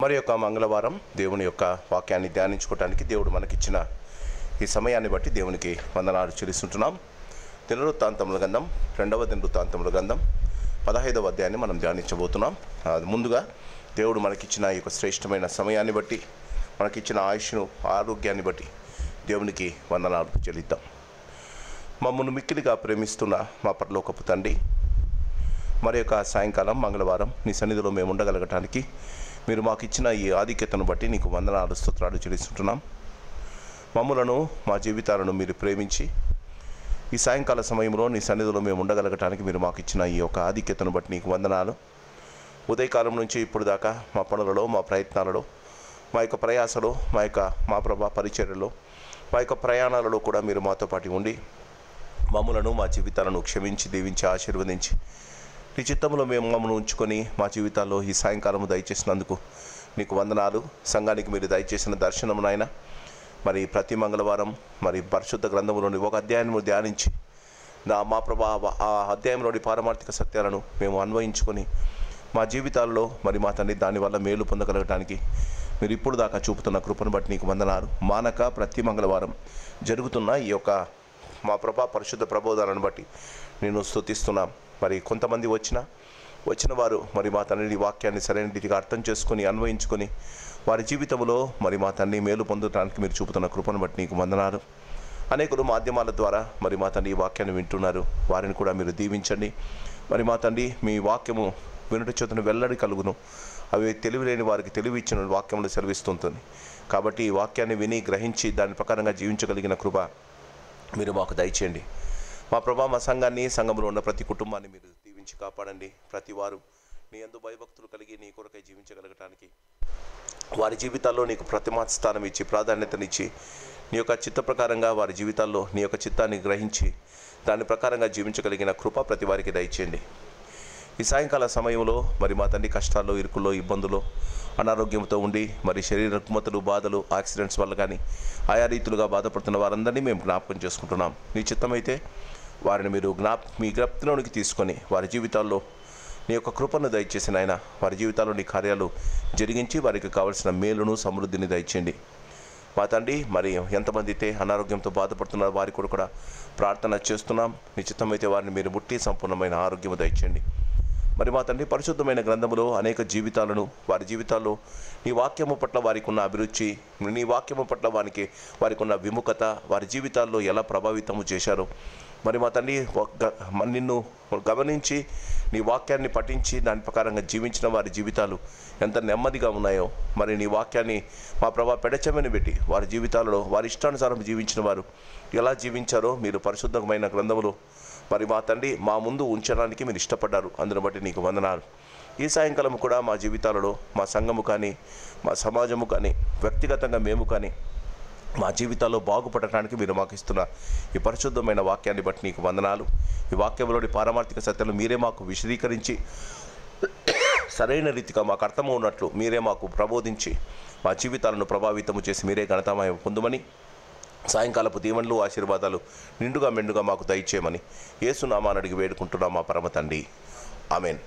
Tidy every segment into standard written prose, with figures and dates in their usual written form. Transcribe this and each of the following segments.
మరి యొక్క మంగళవారం దేవుని యొక్క వాక్యాన్ని ధ్యానించుకోవడానికి దేవుడు మనకిచ్చిన ఈ సమయాన్ని బట్టి దేవునికి వందనాలు చెల్లిస్తుంటున్నాం. దినవృత్తాంతముల గ్రంథం 2వ దినవృత్తాంతముల గ్రంథం 15వ అధ్యాయాన్ని మనం ధ్యానించబోతున్నాం. ముందుగా దేవుడు మనకిచ్చిన ఈ యొక్క శ్రేష్టమైన సమయాన్ని బట్టి, మనకిచ్చిన ఆయుష్ను, ఆరోగ్యాన్ని బట్టి దేవునికి వందనాలు చెల్లిద్దాం. మమ్మల్ని మిక్కిలిగా ప్రేమిస్తున్న మా పరలోకపు తండ్రి, మరి యొక్క సాయంకాలం మంగళవారం నీ సన్నిధిలో మేము ఉండగలగటానికి మీరు మాకు ఇచ్చిన ఈ ఆధిక్యతను బట్టి నీకు వందనాలు, స్తోత్రాలు చెల్లిస్తుంటున్నాం. మమ్ములను, మా జీవితాలను మీరు ప్రేమించి ఈ సాయంకాల సమయంలో నీ సన్నిధిలో మేము ఉండగలగటానికి మీరు మాకు ఇచ్చిన ఈ యొక్క ఆధిక్యతను బట్టి నీకు వందనాలు. ఉదయకాలం నుంచి ఇప్పుడు దాకా మా పనులలో, మా ప్రయత్నాలలో, మా యొక్క ప్రయాసలో, మా ప్రభా పరిచర్యలో, మా యొక్క ప్రయాణాలలో కూడా మీరు మాతో పాటు ఉండి మమ్ములను, మా జీవితాలను క్షమించి, దీవించి, ఆశీర్వదించి నీ చిత్తంలో మేము మమ్మల్ని ఉంచుకొని మా జీవితాల్లో ఈ సాయంకాలము దయచేసినందుకు నీకు వందనాలు. సంఘానికి మీరు దయచేసిన దర్శనము నాయన, మరి ప్రతి మంగళవారం మరి పరిశుద్ధ గ్రంథంలోని ఒక అధ్యాయము ధ్యానించి మా ప్రభా ఆ అధ్యాయంలోని పారమార్థిక సత్యాలను మేము అన్వయించుకొని మా జీవితాల్లో మరి మా తండ్రి దానివల్ల మేలు పొందగలగటానికి మీరు ఇప్పుడు దాకా చూపుతున్న కృపను బట్టి నీకు వందనాలు. మానక ప్రతి మంగళవారం జరుగుతున్న ఈ యొక్క మా ప్రభా పరిశుద్ధ ప్రబోధాలను బట్టి నేను స్తుతిస్తున్నాం. మరి కొంతమంది వచ్చిన వారు మరి మా తండ్రి వాక్యాన్ని సరైన రీతిగా అర్థం చేసుకొని అన్వయించుకొని వారి జీవితంలో మరి మా తండ్రి మేలు పొందడానికి మీరు చూపుతున్న కృపను బట్టి నీకు వందనాలు. అనేకులు మాధ్యమాల ద్వారా మరి మా తండ్రి ఈ వాక్యాన్ని వింటున్నారు, వారిని కూడా మీరు దీవించండి. మరి మా తండ్రి మీ వాక్యము వినుట చేతును వెల్లడి కలుగును, అవి తెలివి లేని వారికి తెలివి ఇచ్చిన వాక్యములు సెలవిస్తుంటుంది. కాబట్టి ఈ వాక్యాన్ని విని గ్రహించి దాని ప్రకారంగా జీవించగలిగిన కృప మీరు మాకు దయచేయండి. మా ప్రభా, మా సంఘాన్ని, సంఘంలో ఉన్న ప్రతి కుటుంబాన్ని మీరు దీవించి కాపాడండి. ప్రతి వారు నీ యందు భయభక్తులు కలిగి నీ కొరకై జీవించగలగటానికి వారి జీవితాల్లో నీకు ప్రతిమాత స్థానం ఇచ్చి, ప్రాధాన్యతనిచ్చి నీ యొక్క చిత్త ప్రకారంగా వారి జీవితాల్లో నీ యొక్క చిత్తాన్ని గ్రహించి దాని ప్రకారంగా జీవించగలిగిన కృప ప్రతి వారికి దయచేయండి. ఈ సాయంకాల సమయంలో మరి మా తండ్రి కష్టాల్లో, ఇరుకుల్లో, ఇబ్బందులు, అనారోగ్యంతో ఉండి మరి శరీర రుగ్మతలు, బాధలు, యాక్సిడెంట్స్ వల్ల కానీ ఆయా రీతులుగా బాధపడుతున్న వారందరినీ మేము జ్ఞాపకం చేసుకుంటున్నాం. నీ చిత్తమైతే వారిని మీరు మీ జ్ఞాపకంలోనికి తీసుకొని వారి జీవితాల్లో నీ యొక్క కృపను దయచేసిన ఆయన వారి జీవితాల్లో నీ కార్యాలు జరిగించి వారికి కావలసిన మేలును, సమృద్ధిని దయచేయండి. మా తండ్రి, మరి ఎంతమంది అయితే అనారోగ్యంతో బాధపడుతున్నారో వారి కూడా ప్రార్థన చేస్తున్నాం. నీ చిత్తమైతే వారిని మీరు ముట్టి సంపూర్ణమైన ఆరోగ్యము దయచేయండి. మరి మా తండ్రి, పరిశుద్ధమైన గ్రంథములో అనేక జీవితాలను, వారి జీవితాల్లో నీ వాక్యము పట్ల వారికి ఉన్న అభిరుచి, నీ వాక్యము పట్ల వారికి ఉన్న విముఖత, వారి జీవితాల్లో ఎలా ప్రభావితము చేశారో మరి మా తండ్రి నిన్ను గమనించి నీ వాక్యాన్ని పఠించి దాని ప్రకారంగా జీవించిన వారి జీవితాలు ఎంత నెమ్మదిగా ఉన్నాయో, మరి నీ వాక్యాన్ని మా ప్రభా పెడచెమని పెట్టి వారి జీవితాలలో వారి ఇష్టానుసారం జీవించిన వారు ఎలా జీవించారో మీరు పరిశుద్ధమైన గ్రంథములో మరి మా తండ్రి మా ముందు ఉంచడానికి మీరు ఇష్టపడ్డారు. అందును బట్టి నీకు వందనాలు. ఈ సాయంకాలం కూడా మా జీవితాలలో, మా సంఘము కానీ, మా సమాజము కానీ, వ్యక్తిగతంగా మేము కానీ మా జీవితాల్లో బాగుపడటానికి మీరు మాకు ఇస్తున్న ఈ పరిశుద్ధమైన వాక్యాన్ని బట్టి నీకు వందనాలు. ఈ వాక్యంలోని పారమార్థిక సత్యాలు మీరే మాకు విశదీకరించి సరైన రీతిగా మాకు అర్థం ఉన్నట్లు మీరే మాకు ప్రబోధించి మా జీవితాలను ప్రభావితము చేసి మీరే ఘనతామయం పొందుమని, సాయంకాలపు దీవెనలు, ఆశీర్వాదాలు నిండుగా మెండుగా మాకు దయచేయమని యేసు నామాన్ని అడిగి వేడుకుంటున్నాం మా పరమ తండ్రి, ఆమెన్.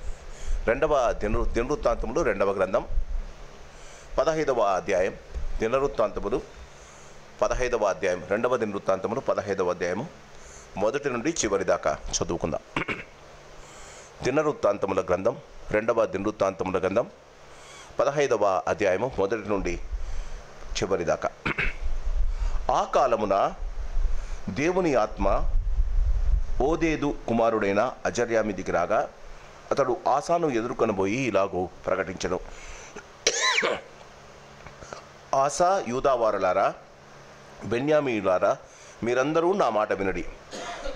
దినవృత్తాంతములు 2వ గ్రంథం 15వ అధ్యాయం. దినవృత్తాంతములు 15వ అధ్యాయం, 2వ దినవృత్తాంతములు 15వ అధ్యాయము మొదటి నుండి చివరి దాకా చదువుకుందాం. దినవృత్తాంతముల గ్రంథం 2వ దినవృత్తాంతముల గ్రంథం 15వ అధ్యాయము మొదటి నుండి చివరి దాకా. ఆ కాలమున దేవుని ఆత్మ ఓదేదు కుమారుడైన అజర్యా మీదికి రాగా అతడు ఆసాను ఎదుర్కొనబోయి ఇలాగూ ప్రకటించెను. ఆసా, యూదావారులారా, బెన్యామీయులారా, మీరందరూ నా మాట వినడి.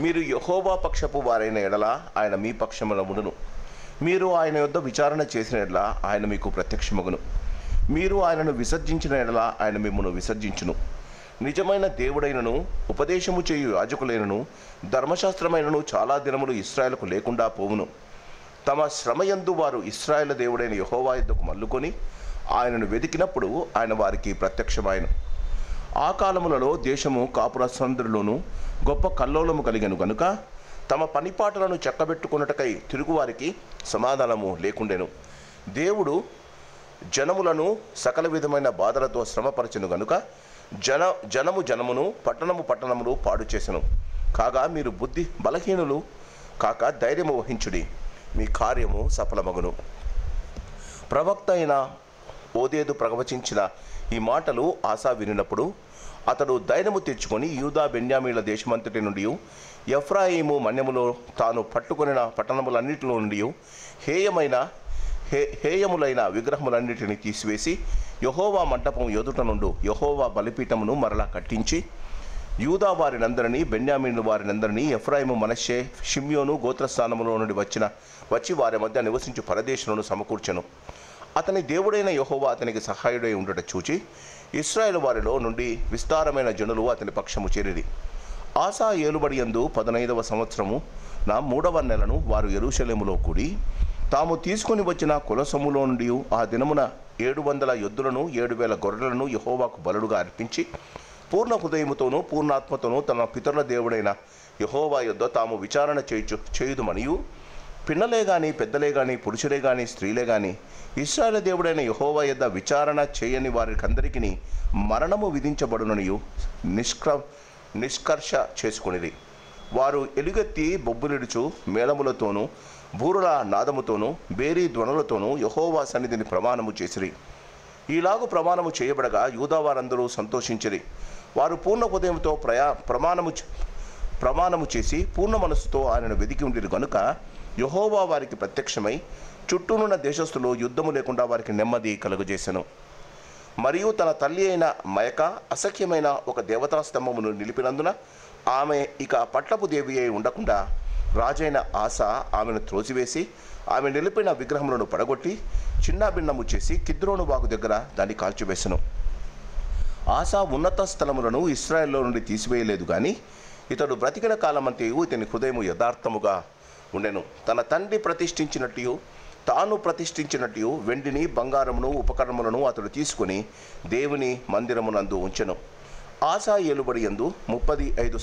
మీరు యెహోవా పక్షపు వారైన ఎడల ఆయన మీ పక్షమున ఉండును. మీరు ఆయన యొద్ద విచారణ చేసిన ఎడల ఆయన మీకు ప్రత్యక్షమగును. మీరు ఆయనను విసర్జించిన ఎడల ఆయన మిమ్మును విసర్జించును. నిజమైన దేవుడైనను, ఉపదేశము చేయు యాజకులైనను, ధర్మశాస్త్రమైనను చాలా దినములు ఇశ్రాయేలుకు లేకుండా పోవును. తమ శ్రమయందు వారు ఇశ్రాయేలు దేవుడైన యెహోవా యొద్దకు మల్లుకొని ఆయనను వెతికినప్పుడు ఆయన వారికి ప్రత్యక్షమాయను. ఆ కాలములలో దేశము కాపురసందరిలోనూ గొప్ప కల్లోలము కలిగను గనుక తమ పనిపాటలను చక్కబెట్టుకొనుటకై తిరుగువారికి సమాధానము లేకుండెను. దేవుడు జనములను సకల విధమైన బాధలతో శ్రమపరచెను గనుక జనమును పట్టణములు పాడు చేసెను. కాగా మీరు బుద్ధి బలహీనులు కాక ధైర్యము వహించుడి, మీ కార్యము సఫలమగును. ప్రవక్త అయిన ఓదేదు ప్రవచించిన ఈ మాటలు ఆసా వినినప్పుడు అతడు ధైర్యము తెచ్చుకొని యూదా బెన్యామీల దేశమంతటి నుండి ఎఫ్రాయిము మన్యములో తాను పట్టుకొనిన పట్టణములన్నిటిలో నుండి హేయములైన విగ్రహములన్నిటిని తీసివేసి యెహోవా మంటపం ఎదుట నుండి యెహోవా బలిపీఠమును మరలా కట్టించి యూదా వారినందరినీ బెన్యామీను వారినందరినీ ఎఫ్రాయిము మనష్షే షిమ్యోను గోత్రస్థానములో నుండి వచ్చి వారి మధ్య నివసించు పరదేశులను సమకూర్చెను. అతని దేవుడైన యెహోవా అతనికి సహాయుడై ఉండట చూచి ఇశ్రాయేలు వారిలో నుండి విస్తారమైన జనులు అతని పక్షము చేరిరి. ఆసా ఏలుబడి యందు 15వ సంవత్సరము 3వ నెలను వారు యెరూషలేములో కూడి తాము తీసుకుని వచ్చిన కులసొమ్ములో నుండి ఆ దినమున 700 ఎద్దులను 7,000 గొర్రెలను యెహోవాకు బలులుగా అర్పించి పూర్ణ హృదయముతోనూ పూర్ణాత్మతోనూ తన పితరుల దేవుడైన యెహోవా యొద్ద తాము విచారణ చేయుదుమనియు పిన్నలే గాని పెద్దలే గాని పురుషులే గాని స్త్రీలే గాని ఇశ్రాయేలు దేవుడైన యెహోవా యొద్ద విచారణ చేయని వారికందరికీ మరణము విధించబడుననియు నిష్కర్ష చేసుకొనిరి. వారు ఎలుగెత్తి బొబ్బులిడుచు మేళములతోనూ బూరుల నాదముతోనూ బేరీ ధ్వనులతోనూ యెహోవా సన్నిధిని ప్రమాణము చేసిరి. ఈలాగు ప్రమాణము చేయబడగా యూదా వారందరూ సంతోషించిరి. వారు పూర్ణ హృదయంతో ప్రమాణము చేసి పూర్ణ మనస్సుతో ఆయనను వెదికి ఉండిరి గనుక యెహోవా వారికి ప్రత్యక్షమై చుట్టూనున్న దేశస్థులు యుద్ధము లేకుండా వారికి నెమ్మది కలుగజేసెను. మరియు తన తల్లి అయిన మయక అసఖ్యమైన ఒక దేవతా స్తంభమును నిలిపినందున ఆమె ఇక పట్లపు దేవి అయి ఉండకుండా రాజైన ఆసా ఆమెను త్రోసివేసి ఆమె నిలిపిన విగ్రహములను పడగొట్టి చిన్నాభిన్నము చేసి కిద్రోను వాగు దగ్గర దాన్ని కాల్చివేసెను. ఆసా ఉన్నత స్థలములను ఇశ్రాయేల్లో నుండి తీసివేయలేదు కానీ ఇతడు బ్రతికిన కాలమంతయు ఇతని హృదయము యథార్థముగా ఉండెను. తన తండ్రి ప్రతిష్ఠించినట్టు తాను ప్రతిష్ఠించినట్టు వెండిని బంగారమును ఉపకరణములను అతడు తీసుకుని దేవుని మందిరమునందు ఉంచెను. ఆసా ఏలుబడి యందు 35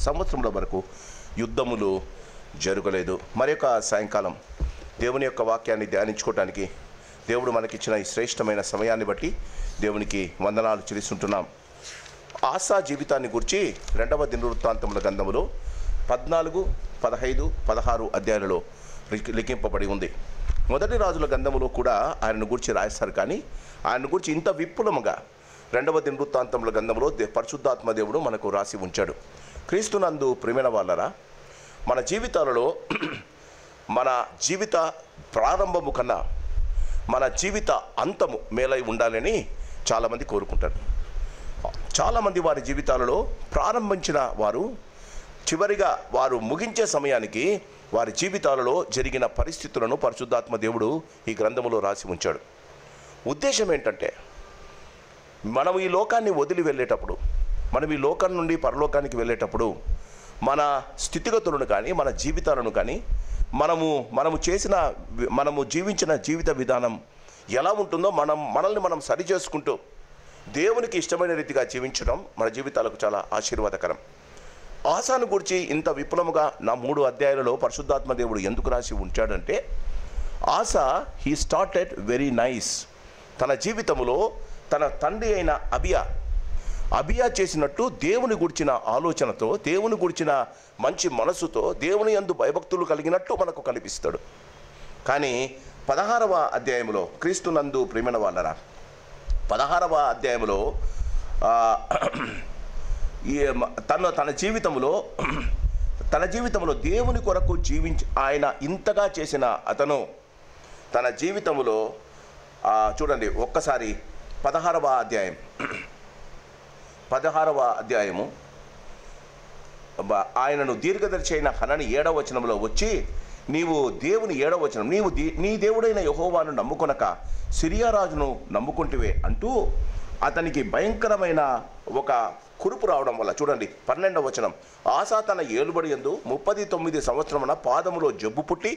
సంవత్సరముల వరకు యుద్ధములు జరగలేదు. మరొక సాయంకాలం దేవుని యొక్క వాక్యాన్ని ధ్యానించుకోవటానికి దేవుడు మనకిచ్చిన ఈ శ్రేష్టమైన సమయాన్ని బట్టి దేవునికి వందనాలు చెల్లిస్తుంటున్నాం. ఆసా జీవితాన్ని గురించి 2వ దినవృత్తాంతముల గ్రంథములో 14, 15, 16 అధ్యాయాలలో లిఖింపబడి ఉంది. మొదటి రాజుల గ్రంథములో కూడా ఆయనను గురించి రాస్తారు, కానీ ఆయన గురించి ఇంత విపులముగా 2వ దినవృత్తాంతముల గ్రంథంలో పరిశుద్ధాత్మ దేవుడు మనకు రాసి ఉంచాడు. క్రీస్తునందు ప్రియమైన వాళ్ళరా, మన జీవితాలలో మన జీవిత ప్రారంభము కన్నా మన జీవిత అంతము మేలై ఉండాలని చాలామంది కోరుకుంటారు. చాలామంది వారి జీవితాలలో ప్రారంభించిన వారు చివరిగా వారు ముగించే సమయానికి వారి జీవితాలలో జరిగిన పరిస్థితులను పరిశుద్ధాత్మ దేవుడు ఈ గ్రంథములో రాసి ఉంచాడు. ఉద్దేశం ఏంటంటే, మనం ఈ లోకాన్ని వదిలి వెళ్ళేటప్పుడు, మనం ఈ లోకం నుండి పరలోకానికి వెళ్ళేటప్పుడు మన స్థితిగతులను కానీ మన జీవితాలను కానీ మనము జీవించిన జీవిత విధానం ఎలా ఉంటుందో మనల్ని మనం సరి చేసుకుంటూ దేవునికి ఇష్టమైన రీతిగా జీవించడం మన జీవితాలకు చాలా ఆశీర్వాదకరం. ఆసాను గురించి ఇంత విపులముగా నా 3 అధ్యాయాలలో పరిశుద్ధాత్మ దేవుడు ఎందుకు రాసి ఉంచాడంటే, ఆసా హీ స్టార్టెడ్ వెరీ నైస్. తన జీవితంలో తన తండ్రి అయిన అబియా చేసినట్టు దేవుని గురించిన ఆలోచనతో, దేవుని గురించిన మంచి మనసుతో, దేవుని యందు భయభక్తులు కలిగినట్టు మనకు కనిపిస్తాడు. కానీ 16వ అధ్యాయంలో క్రీస్తునందు ప్రియమైన వాళ్ళరా, 16వ అధ్యాయంలో తన జీవితంలో దేవుని కొరకు ఆయన ఇంతగా చేసిన అతను తన జీవితంలో చూడండి ఒక్కసారి 16వ అధ్యాయము ఆయనను దీర్ఘదర్శి అయిన హనని 7వ వచనంలో వచ్చి, నీవు దేవుని 7వ వచనం, నీవు నీ దేవుడైన యెహోవాను నమ్ముకొనక సిరియా రాజును నమ్ముకుంటివే అంటూ అతనికి భయంకరమైన ఒక కురుపు రావడం వల్ల, చూడండి 12వ వచనం, ఆసా తన ఏలుబడి యందు 39 సంవత్సరమున పాదములో జబ్బు పుట్టి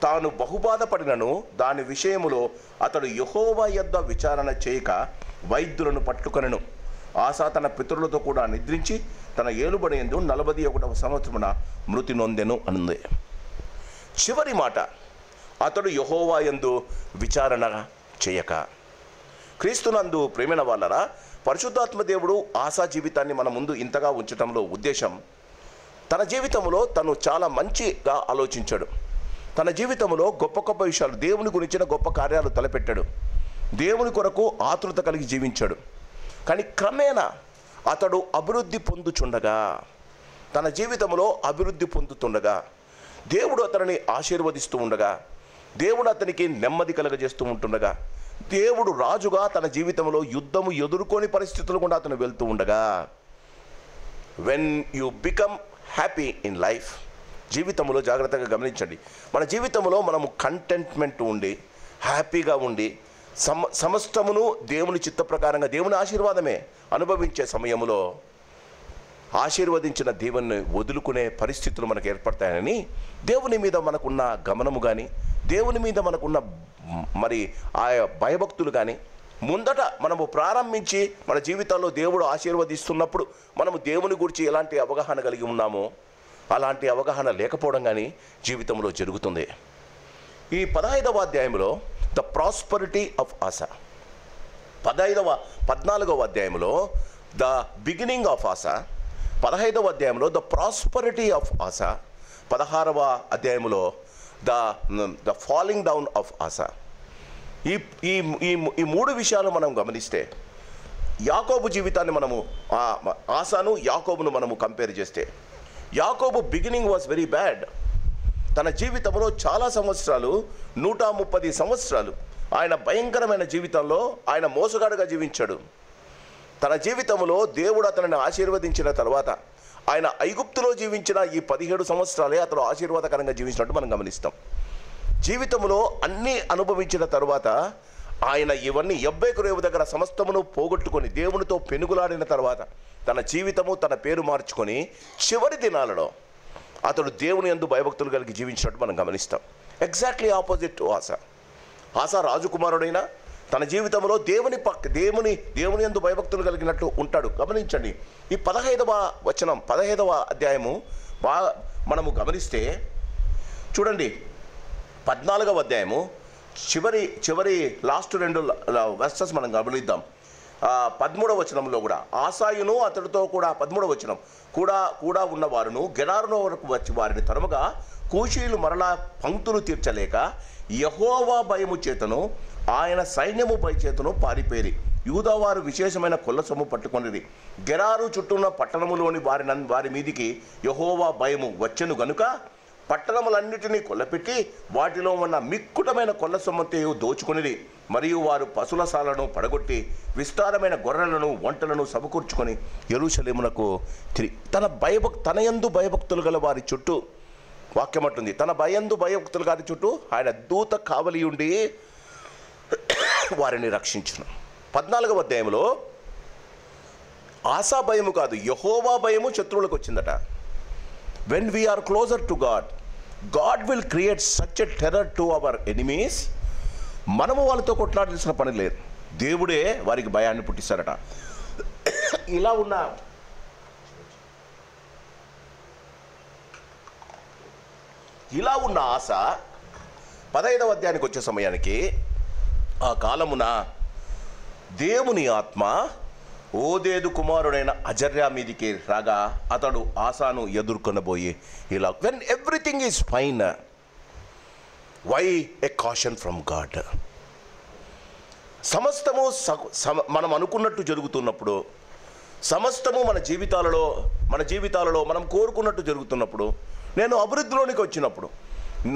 తాను బహుబాధపడినను దాని విషయములో అతడు యెహోవా యొద్ద విచారణ చేయక వైద్యులను పట్టుకొనెను. ఆసా తన పితరులతో కూడా నిద్రించి తన ఏలుబడి యందు 41వ సంవత్సరమున మృతి నొందెను అనుంది. చివరి మాట, అతడు యెహోవా యందు విచారణ చేయక. క్రీస్తునందు ప్రేమైన వాళ్ళరా, పరిశుద్ధాత్మ దేవుడు ఆసా జీవితాన్ని మన ముందు ఇంతగా ఉంచడంలో ఉద్దేశం, తన జీవితంలో తను చాలా మంచిగా ఆలోచించాడు. తన జీవితంలో గొప్ప గొప్ప విషయాలు, దేవుని గురించిన గొప్ప కార్యాలు తలపెట్టాడు. దేవుని కొరకు ఆతృత కలిగి జీవించాడు. కానీ క్రమేణా అతడు అభివృద్ధి పొందుచుండగా, తన జీవితంలో అభివృద్ధి పొందుతుండగా, దేవుడు అతనిని ఆశీర్వదిస్తూ ఉండగా, దేవుడు అతనికి నెమ్మది కలగజేస్తూ ఉంటుండగా, దేవుడు రాజుగా తన జీవితంలో యుద్ధము ఎదుర్కొని పరిస్థితులు కూడా అతను వెళ్తూ ఉండగా, when you become happy in life, జీవితంలో జాగ్రత్తగా గమనించండి, మన జీవితంలో మనము కంటెంట్మెంట్ ఉండి హ్యాపీగా ఉండి సమస్తమును దేవుని చిత్త ప్రకారంగా దేవుని ఆశీర్వాదమే అనుభవించే సమయంలో ఆశీర్వదించిన దేవుని వదులుకునే పరిస్థితులు మనకు ఏర్పడతాయని, దేవుని మీద మనకున్న గమనము కానీ, దేవుని మీద మనకున్న మరి ఆ భయభక్తులు కానీ, ముందట మనము ప్రారంభించి మన జీవితాల్లో దేవుడు ఆశీర్వదిస్తున్నప్పుడు మనము దేవుని గురించి ఎలాంటి అవగాహన కలిగి ఉన్నామో అలాంటి అవగాహన లేకపోవడం కానీ జీవితంలో జరుగుతుంది. ఈ 15వ అధ్యాయంలో ద ప్రాస్పరిటీ ఆఫ్ ఆసా, 14వ అధ్యాయంలో ద బిగినింగ్ ఆఫ్ ఆసా, 15వ అధ్యాయంలో ద ప్రాస్పరిటీ ఆఫ్ ఆసా, 16వ అధ్యాయంలో ద ఫాలింగ్ డౌన్ ఆఫ్ ఆసా. ఈ మూడు విషయాలు మనం గమనిస్తే, యాకోబు జీవితాన్ని మనము ఆసాను యాకోబును మనము కంపేర్ చేస్తే, యాకోబు బిగినింగ్ వాజ్ వెరీ బ్యాడ్. తన జీవితంలో చాలా సంవత్సరాలు, 130 సంవత్సరాలు ఆయన భయంకరమైన జీవితంలో ఆయన మోసగాడుగా జీవించాడు. తన జీవితంలో దేవుడు అతనిని ఆశీర్వదించిన తర్వాత ఆయన ఐగుప్తులో జీవించిన ఈ 17 సంవత్సరాలే అతను ఆశీర్వాదకరంగా జీవించినట్టు మనం గమనిస్తాం. జీవితంలో అన్నీ అనుభవించిన తర్వాత ఆయన ఇవన్నీ ఎబ్బేకు రేవు దగ్గర సమస్తమును పోగొట్టుకొని దేవునితో పెనుగులాడిన తర్వాత తన జీవితము తన పేరు మార్చుకొని చివరి దినాలలో అతడు దేవుని యందు భయభక్తులు కలిగి జీవించినట్టు మనం గమనిస్తాం. ఎగ్జాక్ట్లీ ఆపోజిట్ టు ఆసా. ఆసా రాజకుమారుడైన తన జీవితంలో దేవుని యందు భయభక్తులు కలిగినట్టు ఉంటాడు. గమనించండి, ఈ 15వ అధ్యాయము మనము గమనిస్తే చూడండి, 14వ అధ్యాయము చివరి లాస్ట్ 2 వర్సెస్ మనం గమనిద్దాం. 13వ వచనంలో కూడా ఆసాయును అతడితో కూడా 13వ వచనం కూడా ఉన్నవారును గెరారులో వరకు వచ్చి వారిని తరుముగా కూషీలు మరలా పంక్తులు తీర్చలేక యెహోవా భయము చేతను ఆయన సైన్యము పై చేతను పారిపోయి యూదావారు విశేషమైన కొల్ల సొమ్ము పట్టుకొనిది. గెరారు చుట్టూన్న పట్టణములోని వారి మీదికి యెహోవా భయము వచ్చెను గనుక పట్టణములన్నిటినీ కొల్లపెట్టి వాటిలో ఉన్న మిక్కుటమైన కొల్ల సొమ్మంతయు దోచుకొనిది. మరియు వారు పశులశాలను పడగొట్టి విస్తారమైన గొర్రెలను ఒంటలను సమకూర్చుకొని యెరూషలేమునకు తన యందు భయభక్తులు గల వారి చుట్టూ, వాక్యం అంటుంది, తన భయభక్తులు గారి చుట్టూ ఆయన దూత కావలి ఉండి వారిని రక్షించును. 14వ అధ్యాయంలో ఆసా భయము కాదు, యెహోవా భయము శత్రువులకు వచ్చిందట. When we are closer to God, God will create such a terror to our enemies. మనము వాళ్ళతో కొట్లాడాల్సిన పని లేదు, దేవుడే వారికి భయాన్ని పుట్టిస్తారట. ఇలా ఉన్న ఆశ 15వ అధ్యాయానికి వచ్చే సమయానికి ఆ కాలమున దేవుని ఆత్మ ఓదేదు కుమారుడైన అజర్యా మీదికి రాగా అతడు ఆసాను ఎదుర్కొనబోయి ఇలా, when everything is fine, why a caution from God. సమస్తము మనం అనుకున్నట్టు జరుగుతున్నప్పుడు, సమస్తము మన జీవితాలలో మనం కోరుకున్నట్టు జరుగుతున్నప్పుడు, నేను అభివృద్ధిలోనికి వచ్చినప్పుడు,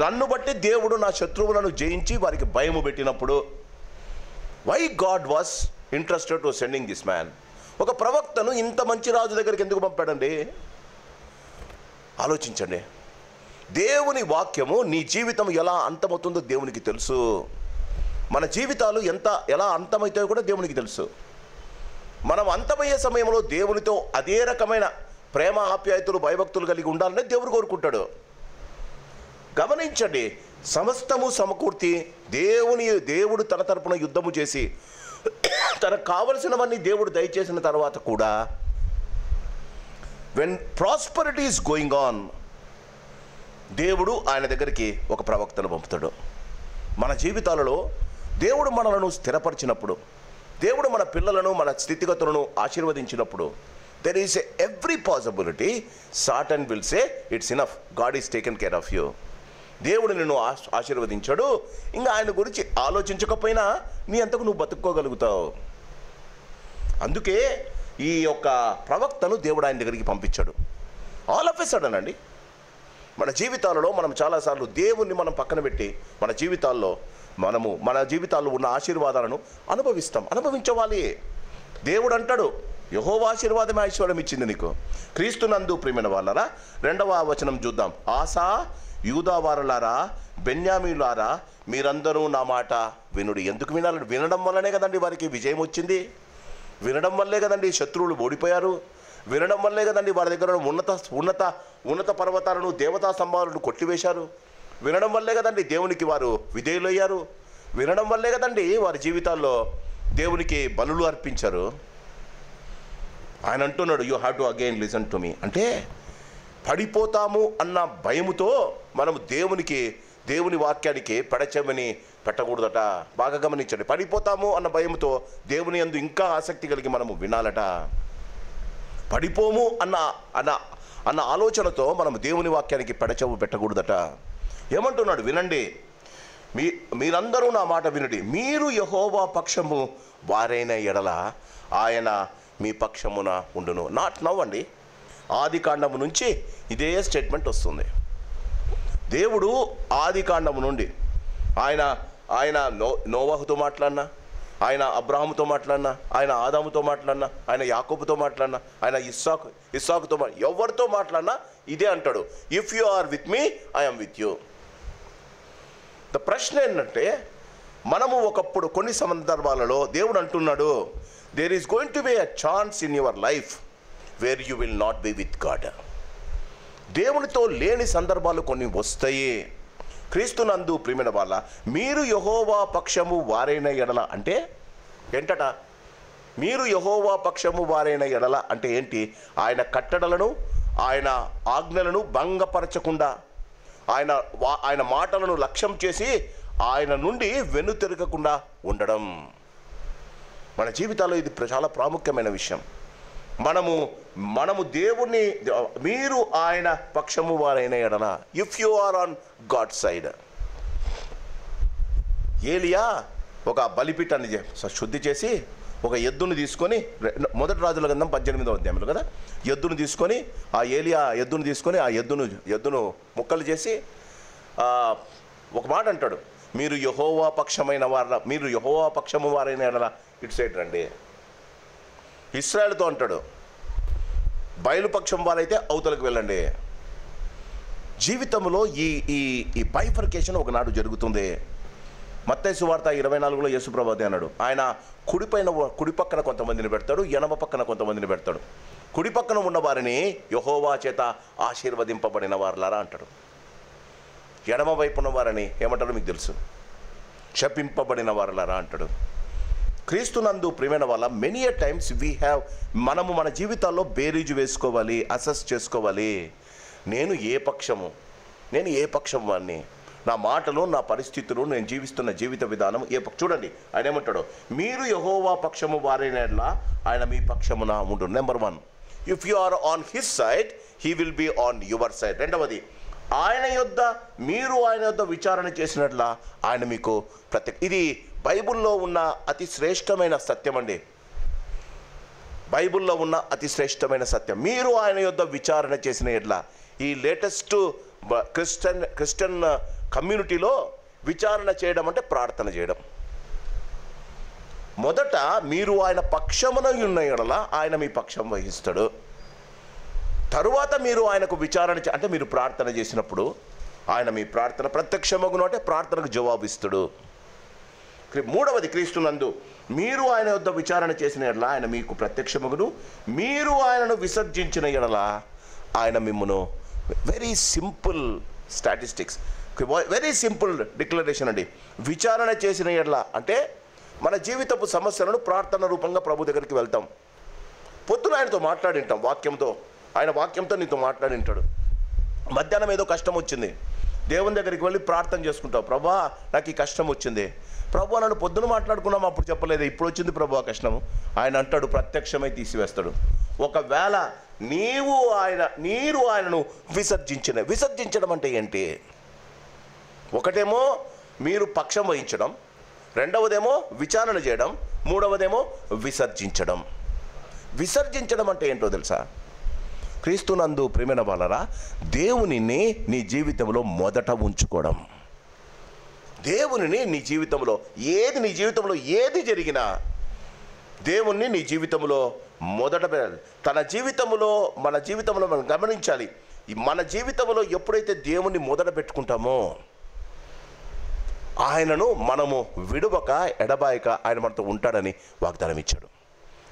నన్ను బట్టి దేవుడు నా శత్రువులను జయించి వారికి భయము పెట్టినప్పుడు, why God was interested to sending this man. ఒక ప్రవక్తను ఇంత మంచి రాజు దగ్గరికి ఎందుకు పంపాడండి? ఆలోచించండి. దేవుని వాక్యము నీ జీవితం ఎలా అంతమవుతుందో దేవునికి తెలుసు. మన జీవితాలు ఎలా అంతమవుతాయో కూడా దేవునికి తెలుసు. మనం అంతమయ్యే సమయంలో దేవునితో అదే రకమైన ప్రేమ ఆప్యాయతలు భయభక్తులు కలిగి ఉండాలని దేవుడు కోరుకుంటాడు. గమనించండి, సమస్తము సమకూర్తి దేవుడు తన తరపున యుద్ధము చేసి తనకు కావలసినవన్నీ దేవుడు దయచేసిన తర్వాత కూడా, when prosperity is going on, దేవుడు ఆయన దగ్గరికి ఒక ప్రవక్తను పంపుతాడు. మన జీవితాలలో దేవుడు మనలను స్థిరపరిచినప్పుడు, దేవుడు మన పిల్లలను, మన స్థితిగతులను ఆశీర్వదించినప్పుడు, there is every possibility Satan will say it's enough, God is taken care of you. దేవుడు నిన్ను ఆశీర్వదించాడు, ఇంకా ఆయన గురించి ఆలోచించకపోయినా నీ అంతకు నువ్వు బతుక్కోగలుగుతావు. అందుకే ఈ యొక్క ప్రవక్తను దేవుడు ఆయన దగ్గరికి పంపించాడు. ఆల్ ఆఫ్ ఎ సడన్ అండి మన జీవితాలలో మనం చాలాసార్లు దేవుణ్ణి మనం పక్కన పెట్టి మన జీవితాల్లో ఉన్న ఆశీర్వాదాలను అనుభవించవాలి. దేవుడు అంటాడు, యెహోవా ఆశీర్వాదమే ఐశ్వర్యం ఇచ్చింది నీకు. క్రీస్తునందు ప్రియమైన వాళ్ళారా, 2వ వచనం చూద్దాం. ఆసా, యూదా వారలారా, బెన్యామీలారా, మీరందరూ నా మాట వినుడి. ఎందుకు వినాలి? వినడం వల్లనే కదండి వారికి విజయం వచ్చింది. వినడం వల్లే కదండి శత్రువులు ఓడిపోయారు. వినడం వల్లే కదండి వారి దగ్గర ఉన్నత పర్వతాలను, దేవతా స్తంభాలను కొట్టివేశారు. వినడం వల్లే కదండి దేవునికి వారు విధేయులయ్యారు. వినడం వల్లే కదండి వారి జీవితాల్లో దేవునికి బలులు అర్పించారు. ఆయన అంటున్నాడు, you have to again listen to me. అంటే పడిపోతాము అన్న భయముతో మనము దేవుని వాక్యానికి పెడచెవిని పెట్టకూడదట. బాగా గమనించండి. పడిపోతాము అన్న భయముతో దేవుని యందు ఇంకా ఆసక్తి కలిగి మనము వినాలట. పడిపోము అన్న ఆలోచనతో మనం దేవుని వాక్యానికి పెడచెవు పెట్టకూడదట. ఏమంటున్నాడు? వినండి, మీరందరూ నా మాట వినండి. మీరు యెహోవా పక్షము వారైన ఎడల ఆయన మీ పక్షమున ఉండును. నాట్ నవ్ అండి, ఆది కాండము నుంచి ఇదే స్టేట్మెంట్ వస్తుంది. దేవుడు ఆది కాండము నుండి ఆయన నోవాహుతో మాట్లాడినా, ఆయన అబ్రాహాముతో మాట్లాడినా, ఆయన ఆదాముతో మాట్లాడినా, ఆయన యాకోబుతో మాట్లాడినా, ఆయన ఇస్సాకుతో ఎవరితో మాట్లాడినా ఇదే అంటాడు, if you are with me I am with you. The ప్రశ్న ఏంటంటే, మనము ఒకప్పుడు కొన్ని సందర్భాలలో దేవుడు అంటున్నాడు, there is going to be a chance in your life where you will not be with God. దేవునితో లేని సందర్భాలు కొన్ని వస్తాయి. క్రీస్తునందు ప్రియమైన వాళ్ళ, మీరు యెహోవా పక్షము వారైన ఎడల అంటే ఏంటట? మీరు యెహోవా పక్షము వారైన ఎడల అంటే ఏంటి? ఆయన కట్టడలను, ఆయన ఆజ్ఞలను భంగపరచకుండా, ఆయన మాటలను లక్ష్యం చేసి ఆయన నుండి వెనుతిరగకుండా ఉండడం. మన జీవితాల్లో ఇది చాలా ప్రాముఖ్యమైన విషయం. మనము దేవుణ్ణి, మీరు ఆయన పక్షము వారైన ఎడల, if you are on God side. ఏలియా ఒక బలిపీఠాన్ని శుద్ధి చేసి ఒక ఎద్దును తీసుకొని, 1 రాజుల గ్రంథం 18వ అధ్యాయంలో కదా, ఎద్దును తీసుకొని ఆ ఎద్దును ముక్కలు చేసి ఒక మాట అంటాడు, మీరు యెహోవా పక్షము వారైన ఎడల ఇటు సైడ్ రండి. ఇశ్రాయేలుతో అంటాడు, బయలుపక్షం వారైతే అవతలకు వెళ్ళండి. జీవితంలో ఈ బైఫర్కేషన్ ఒకనాడు జరుగుతుంది. మత్తయి సువార్త 24లో యేసుప్రభు అన్నాడు, ఆయన కుడి పక్కన కొంతమందిని పెడతాడు, ఎడమ పక్కన కొంతమందిని పెడతాడు. కుడి పక్కన ఉన్న వారిని యెహోవా చేత ఆశీర్వదింపబడిన వారులారా అంటాడు. ఎడమ వైపు ఉన్న వారిని ఏమంటారో మీకు తెలుసు, శపింపబడిన వారులారా అంటాడు. క్రీస్తునందు ప్రియమైన వాళ్ళ, మెనీ ఎ టైమ్స్ మనము మన జీవితాల్లో బేరీజు వేసుకోవాలి, అసెస్ చేసుకోవాలి. నేను ఏ పక్షము వాడిని, నా మాటలు, నా పరిస్థితులు, నేను జీవిస్తున్న జీవిత విధానం చూడండి. ఆయన ఏమంటాడు, మీరు యెహోవా పక్షము వారైన ఆయన మీ పక్షమున ఉండు. Number 1, if you are on his side he will be on your side. రెండవది, ఆయన యొద్ద విచారణ చేసినట్ల ఆయన మీకు ఇది బైబిల్లో ఉన్న అతి శ్రేష్టమైన సత్యం అండి. బైబిల్లో ఉన్న అతి శ్రేష్టమైన సత్యం, మీరు ఆయన యొద్ద విచారణ చేసిన ఎట్లా. ఈ లేటెస్ట్ క్రిస్టియన్ కమ్యూనిటీలో విచారణ చేయడం అంటే ప్రార్థన చేయడం. మొదట మీరు ఆయన పక్షమున ఉన్న ఎడల ఆయన మీ పక్షం వహిస్తాడు. తరువాత మీరు ఆయనకు విచారణ అంటే మీరు ప్రార్థన చేసినప్పుడు ఆయన మీ ప్రార్థన ప్రత్యక్షమగును అంటే ప్రార్థనకు జవాబిస్తాడు. మూడవది, క్రీస్తునందు మీరు ఆయన యొద్ద విచారణ చేసిన ఎడల ఆయన మీకు ప్రత్యక్షమగును, మీరు ఆయనను విసర్జించిన ఎడల ఆయన మిమ్మును. Very simple statistics, very simple declaration అండి. విచారణ చేసిన ఎడల అంటే మన జీవితపు సమస్యలను ప్రార్థన రూపంగా ప్రభు దగ్గరికి వెళ్తాం. పొద్దున ఆయనతో మాట్లాడింటాం వాక్యంతో, ఆయన వాక్యంతో నీతో మాట్లాడింటాడు. మధ్యాహ్నం ఏదో కష్టం వచ్చింది, దేవుని దగ్గరికి వెళ్ళి ప్రార్థన చేసుకుంటావు, ప్రభా నాకు ఈ కష్టం వచ్చింది, ప్రభు నన్ను పొద్దున మాట్లాడుకున్నాము అప్పుడు చెప్పలేదు, ఇప్పుడు వచ్చింది ప్రభు ఆ కష్టము. ఆయన అంటాడు, ప్రత్యక్షమై తీసివేస్తాడు. ఒకవేళ మీరు ఆయనను విసర్జించడం అంటే ఏంటి? ఒకటేమో మీరు పక్షం వహించడం, రెండవదేమో విచారణ చేయడం, మూడవదేమో విసర్జించడం. విసర్జించడం అంటే ఏంటో తెలుసా? క్రీస్తునందు ప్రియమైన వాళ్ళరా, దేవునిని నీ జీవితంలో మొదట ఉంచుకోవడం. దేవునిని నీ జీవితంలో ఏది జరిగినా దేవుణ్ణి నీ జీవితంలో మొదట తన జీవితంలో మన జీవితంలో మనం గమనించాలి. మన జీవితంలో ఎప్పుడైతే దేవుణ్ణి మొదట పెట్టుకుంటామో ఆయనను మనము విడువక ఎడబాయక ఆయన మనతో ఉంటాడని వాగ్దానం ఇచ్చాడు.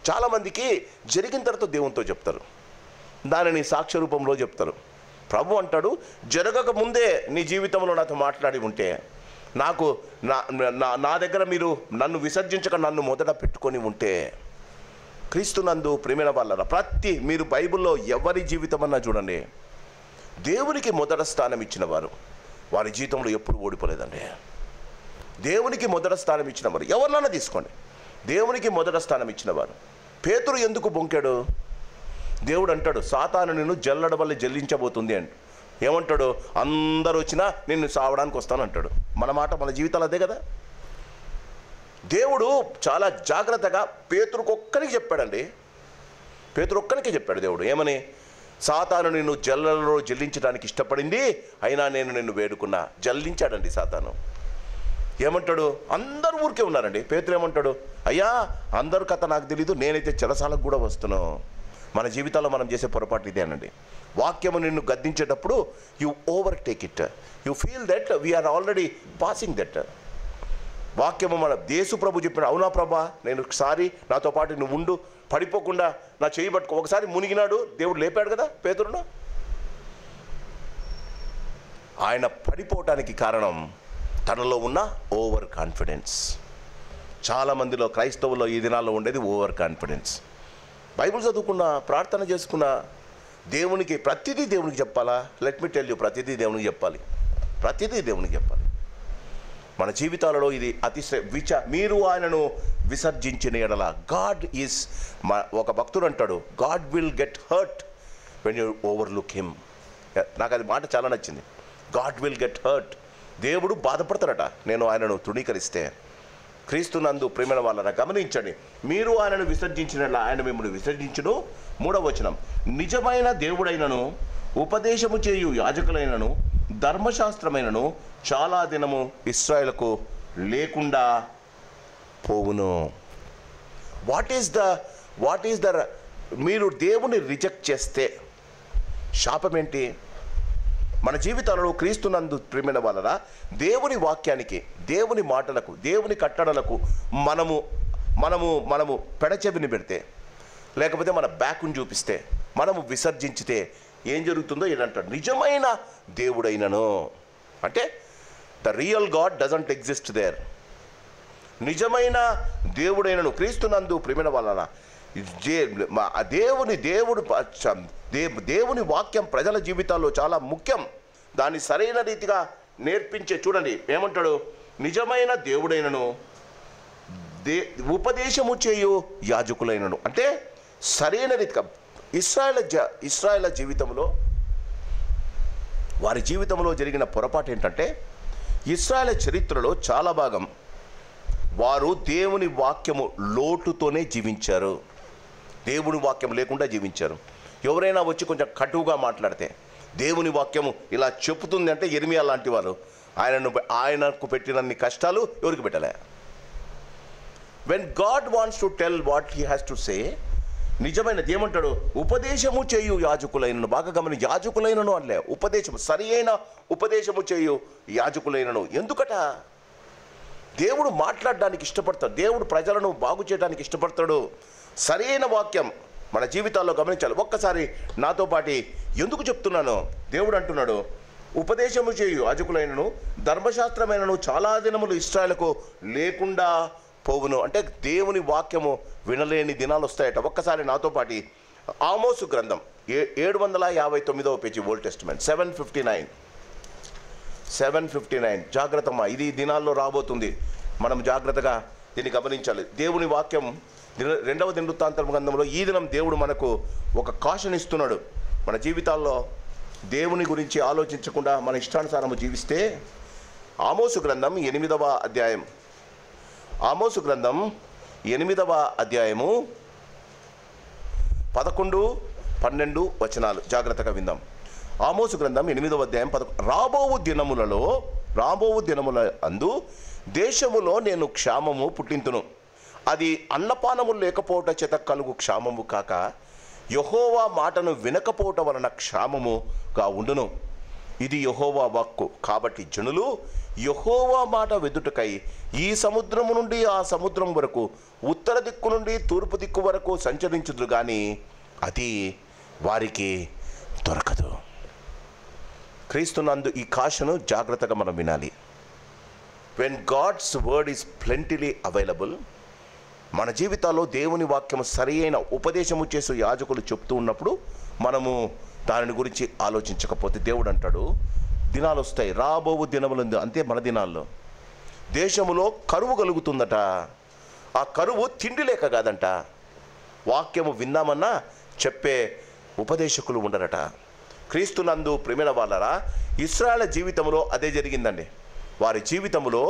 చాలామందికి జరిగిన తర్వాత దేవునితో చెప్తారు, దానిని సాక్ష్య రూపంలో చెప్తారు. ప్రభు అంటాడు, జరగక ముందే నీ జీవితంలో నాతో మాట్లాడి ఉంటే, నాకు నా దగ్గర మీరు నన్ను విసర్జించక నన్ను మొదట పెట్టుకొని ఉంటే. క్రీస్తునందు ప్రియమైన వాళ్ళరా, మీరు బైబిల్లో ఎవరి జీవితం అన్నా చూడండి, దేవునికి మొదట స్థానం ఇచ్చిన వారు వారి జీవితంలో ఎప్పుడు ఓడిపోలేదండి. దేవునికి మొదట స్థానం ఇచ్చిన వారు ఎవరినైనా తీసుకోండి, దేవునికి మొదట స్థానం ఇచ్చిన వారు. పేతురు ఎందుకు బొంకాడు? దేవుడు అంటాడు, సాతాను నిన్ను జల్లడ వల్ల జల్లించబోతుంది అంట. ఏమంటాడు? అందరూ వచ్చినా నిన్ను సావడానికి వస్తాను అంటాడు. మన మాట మన జీవితాలు అదే కదా. దేవుడు చాలా జాగ్రత్తగా పేతురుకొక్కరికి చెప్పాడండి. పేతురొక్కనికే చెప్పాడు దేవుడు. ఏమని? సాతాను నిన్ను జల్లలో జల్లించడానికి ఇష్టపడింది, అయినా నేను నిన్ను వేడుకున్నా. జల్లించాడండి సాతాను. ఏమంటాడు? అందరూ ఊరికే ఉన్నారండి. పేతురు ఏమంటాడు? అయ్యా అందరూ కథ నాకు తెలీదు, నేనైతే చెరసాలకు కూడా వస్తున్నాను. మన జీవితాల్లో మనం చేసే పొరపాటు ఇదేనండి. వాక్యము నిన్ను గద్దించేటప్పుడు you overtake it, you feel that we're already passing that. వాక్యము మన యేసు ప్రభు చెప్పిన, అవునా ప్రభా నేను ఒకసారి నాతో పాటు నువ్వు ఉండు, పడిపోకుండా నా చేయి పట్టుకో. ఒకసారి మునిగినాడు, దేవుడు లేపాడు కదా పేతురును. ఆయన పడిపోవటానికి కారణం తనలో ఉన్న ఓవర్ కాన్ఫిడెన్స్. చాలామందిలో క్రైస్తవుల్లో ఈ దినాల్లో ఉండేది ఓవర్ కాన్ఫిడెన్స్. బైబిల్ చదువుకున్నా, ప్రార్థన చేసుకున్నా, ప్రతిదీ దేవునికి చెప్పాలా? లెట్ మీ టెల్ యూ, ప్రతిదీ దేవునికి చెప్పాలి. ప్రతిదీ దేవునికి చెప్పాలి. మన జీవితాలలో ఇది మీరు ఆయనను విసర్జించిన ఎడల గాడ్ ఈజ్, ఒక భక్తుడు అంటాడు, God will get hurt when you overlook him. నాకు అది మాట చాలా నచ్చింది. God will get hurt. దేవుడు బాధపడతారట నేను ఆయనను తృణీకరిస్తే. క్రీస్తునందు ప్రేమైన వాళ్ళని గమనించండి, మీరు ఆయనను విసర్జించినట్ల ఆయన మిమ్మల్ని విసర్జించును. 3వ వచనం, నిజమైన దేవుడైనను ఉపదేశము చేయు యాజకులైనను ధర్మశాస్త్రమైనను చాలా దినము ఇశ్రాయేలుకు లేకుండా పోవును. వాట్ ఈస్ ద మీరు దేవుని రిజెక్ట్ చేస్తే శాపం ఏంటి? మన జీవితాలలో క్రీస్తునందు ప్రియమైన వాళ్ళరా, దేవుని వాక్యానికి, దేవుని మాటలకు, దేవుని కట్టడలకు మనము పెడచెవిని పెడితే, లేకపోతే మన బ్యాక్ను చూపిస్తే, మనము విసర్జించితే ఏం జరుగుతుందో ఏంటంటారు? నిజమైన దేవుడైనను అంటే the real God doesn't exist there. నిజమైన దేవుడైనను క్రీస్తునందు ప్రియమైన వాళ్ళరా, దేవుని వాక్యం ప్రజల జీవితాల్లో చాలా ముఖ్యం. దాన్ని సరైన రీతిగా నేర్పించే, చూడండి ఏమంటాడు? నిజమైన దేవుడైనను ఉపదేశము చేయు యాజకులైనను. అంటే సరైన రీతిగా ఇశ్రాయేల్ జీవితంలో, వారి జీవితంలో జరిగిన పొరపాటు ఏంటంటే, ఇశ్రాయేల్ చరిత్రలో చాలా భాగం వారు దేవుని వాక్యము లోటుతోనే జీవించారు. దేవుని వాక్యం లేకుండా జీవించారు. ఎవరైనా వచ్చి కొంచెం కటువుగా మాట్లాడితే, దేవుని వాక్యము ఇలా చెబుతుంది అంటే, ఇర్మియా లాంటి వారు ఆయనకు పెట్టినన్ని కష్టాలు ఎవరికి పెట్టలే. When God wants to tell what he has to say, నిజమైనది ఏమంటాడు? ఉపదేశము చేయు యాజకులైనను. బాగా గమని, యాజకులైనను అనలే, ఉపదేశము, సరి అయిన ఉపదేశము చేయు యాజకులైనను. ఎందుకట? దేవుడు మాట్లాడడానికి ఇష్టపడతాడు, దేవుడు ప్రజలను బాగు చేయడానికి ఇష్టపడతాడు. సరైన వాక్యం మన జీవితాల్లో గమనించాలి. ఒక్కసారి నాతో పాటి ఎందుకు చెప్తున్నాను? దేవుడు అంటున్నాడు, ఉపదేశము చేయు యాజకులైనను ధర్మశాస్త్రమైనను చాలా దినములు ఇశ్రాయేలుకు లేకుండా పోవును. అంటే దేవుని వాక్యము వినలేని దినాలు వస్తాయట. ఒక్కసారి నాతో పాటి ఆమోసు గ్రంథం 759వ పేజీ, ఓల్డ్ టెస్టిమెంట్ 759. 7:59. జాగ్రత్తమ్మా, ఇది దినాల్లో రాబోతుంది, మనం జాగ్రత్తగా దీన్ని గమనించాలి. దేవుని వాక్యం 2వ దినవృత్తాంతం గ్రంథంలో ఈ దినం దేవుడు మనకు ఒక కాషన్ ఇస్తున్నాడు. మన జీవితాల్లో దేవుని గురించి ఆలోచించకుండా మన ఇష్టానుసారము జీవిస్తే, ఆమోసు గ్రంథం 8వ అధ్యాయం, ఆమోసు గ్రంథం 8వ అధ్యాయము 11, 12 వచనాలు జాగ్రత్తగా విందాం. ఆమోసు గ్రంథం 8వ అధ్యాయం రాబోవు దినముల అందు దేశములో నేను క్షామము పుట్టింతును, అది అన్నపానము లేకపోవట చేత కలుగు క్షామము కాక యెహోవా మాటను వినకపోవట వలన క్షామముగా ఉండును. ఇది యెహోవా వాక్కు. కాబట్టి జనులు యెహోవా మాట వెదుటకై ఈ సముద్రము నుండి ఆ సముద్రం వరకు, ఉత్తర దిక్కు నుండి తూర్పు దిక్కు వరకు సంచరించుదురు కానీ అది వారికి దొరకదు. క్రీస్తునందు ఈ కాషను జాగ్రత్తగా మనం వినాలి. When God's word is plentily available, మన జీవితాల్లో దేవుని వాక్యము సరైన ఉపదేశము చేసే యాజకులు చెప్తూ ఉన్నప్పుడు మనము దాని గురించి ఆలోచించకపోతే, దేవుడు అంటాడు దినాలు వస్తాయి, రాబోవు దినములందు, అంతే మన దినాల్లో దేశములో కరువు కలుగుతుందట. ఆ కరువు తిండి లేక కాదంట, వాక్యము విందామన్నా చెప్పే ఉపదేశకులు ఉండరట. క్రీస్తునందు ప్రేమైన వాళ్ళరా, ఇశ్రాయేలు జీవితంలో అదే జరిగిందండి. వారి జీవితంలో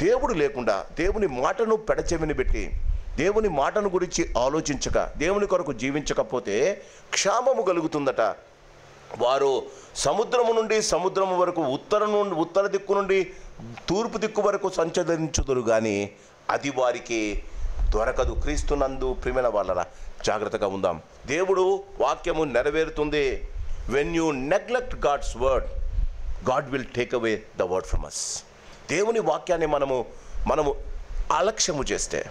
దేవుడు లేకుండా, దేవుని మాటను పెడచెవిని పెట్టి, దేవుని మాటను గురించి ఆలోచించక, దేవుని కొరకు జీవించకపోతే క్షామము కలుగుతుందట. వారు సముద్రము నుండి సముద్రము వరకు, ఉత్తర దిక్కు నుండి తూర్పు దిక్కు వరకు సంచరించుదురు కానీ అది వారికి దొరకదు. క్రీస్తునందు ప్రియమైన వాళ్ళరా, జాగ్రత్తగా ఉందాం. దేవుడు వాక్యము నెరవేరుతుంది. When you neglect God's word, God will take away the word from us. దేవుని వాక్యాన్ని మనము అలక్ష్యము చేస్తే,